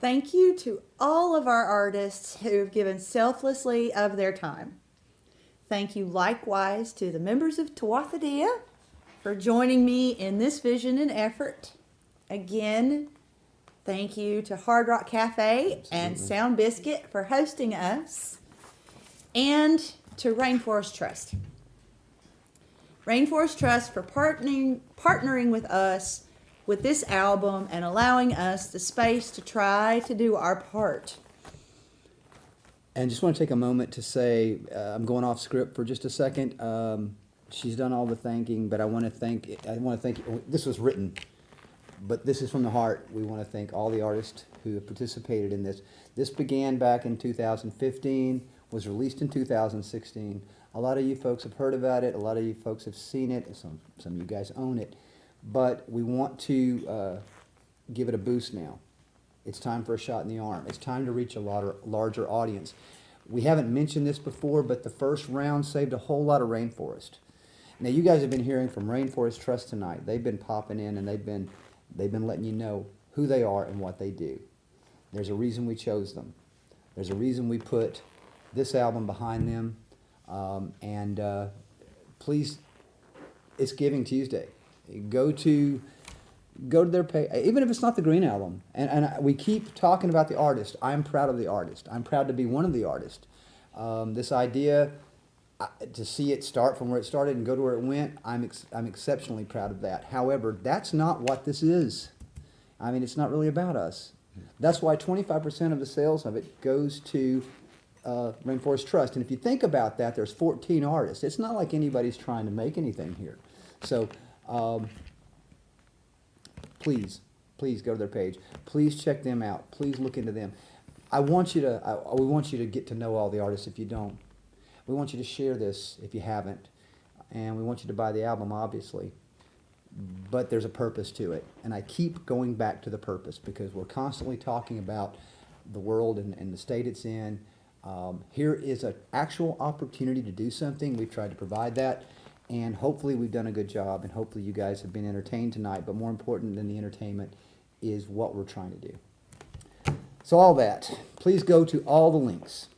Thank you to all of our artists who have given selflessly of their time. Thank you likewise to the members of Tuatha Dea for joining me in this vision and effort. Again, thank you to Hard Rock Cafe and Sound Biscuit for hosting us, and to Rainforest Trust. Rainforest Trust for partnering with us with this album and allowing us the space to try to do our part. And just want to take a moment to say, I'm going off script for just a second. She's done all the thanking, but I want to thank, this was written, but this is from the heart. We want to thank all the artists who have participated in this. This began back in 2015, was released in 2016. A lot of you folks have heard about it. A lot of you folks have seen it. Some of you guys own it. But we want to give it a boost now. It's time for a shot in the arm. It's time to reach a larger audience. We haven't mentioned this before, but the first round saved a whole lot of rainforest. Now, you guys have been hearing from Rainforest Trust tonight. They've been popping in, and they've been letting you know who they are and what they do. There's a reason we chose them. There's a reason we put this album behind them. Please, it's Giving Tuesday. Go to their page, even if it's not the Green Album. And we keep talking about the artist. I'm proud of the artist. I'm proud to be one of the artists. This idea, to see it start from where it started and go to where it went, I'm exceptionally proud of that. However, that's not what this is. I mean, it's not really about us. That's why 25% of the sales of it goes to Rainforest Trust. And if you think about that, there's 14 artists. It's not like anybody's trying to make anything here. So please go to their page. Please check them out. Please look into them. We want you to get to know all the artists if you don't. We want you to share this if you haven't. And we want you to buy the album, obviously. But there's a purpose to it. And I keep going back to the purpose because we're constantly talking about the world and the state it's in. Here is an actual opportunity to do something. We've tried to provide that. And hopefully we've done a good job. And hopefully you guys have been entertained tonight. But more important than the entertainment is what we're trying to do. So all that. Please go to all the links.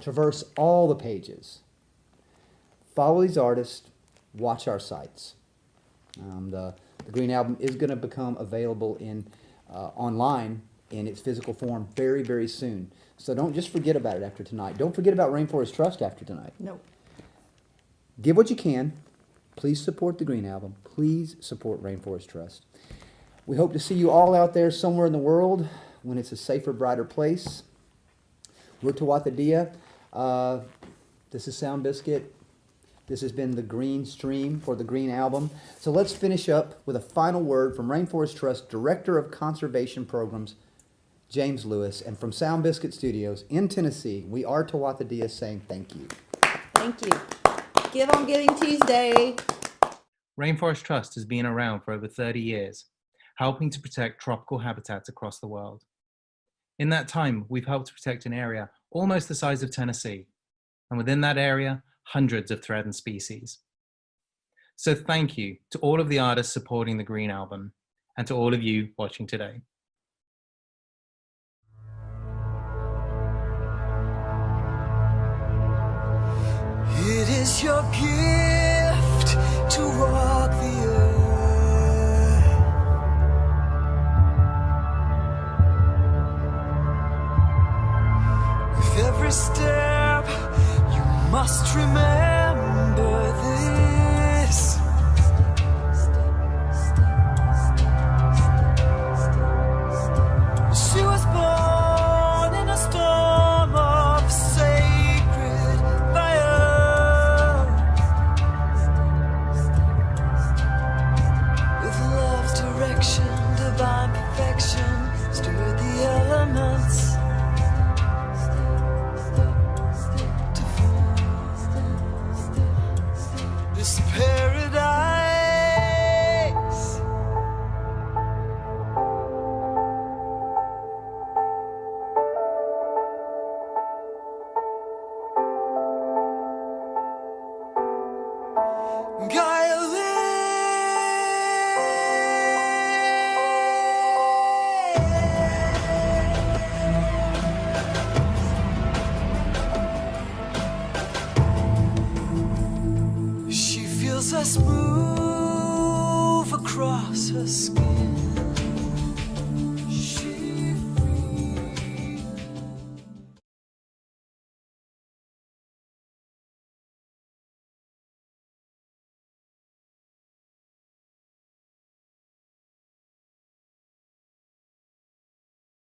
Traverse all the pages. Follow these artists. Watch our sites. The Green Album is going to become available online in its physical form very, very soon. So don't just forget about it after tonight. Don't forget about Rainforest Trust after tonight. No. Give what you can. Please support the Green Album. Please support Rainforest Trust. We hope to see you all out there somewhere in the world when it's a safer, brighter place. We're Tuatha Dea. This is Sound Biscuit. This has been the Green Stream for the Green Album. So let's finish up with a final word from Rainforest Trust Director of Conservation Programs, James Lewis, and from Sound Biscuit Studios in Tennessee, we are Tuatha Dea saying thank you. Thank you. Give on Giving Tuesday. Rainforest Trust has been around for over 30 years, helping to protect tropical habitats across the world. In that time, we've helped to protect an area almost the size of Tennessee, and within that area, hundreds of threatened species. So thank you to all of the artists supporting the Green Album, and to all of you watching today. It is your gift to walk the earth. With every step, you must remember this. She was born in a storm of sacred fire. With love's direction, divine perfection, stirred the elements. This paradise. Gaia She feels us move.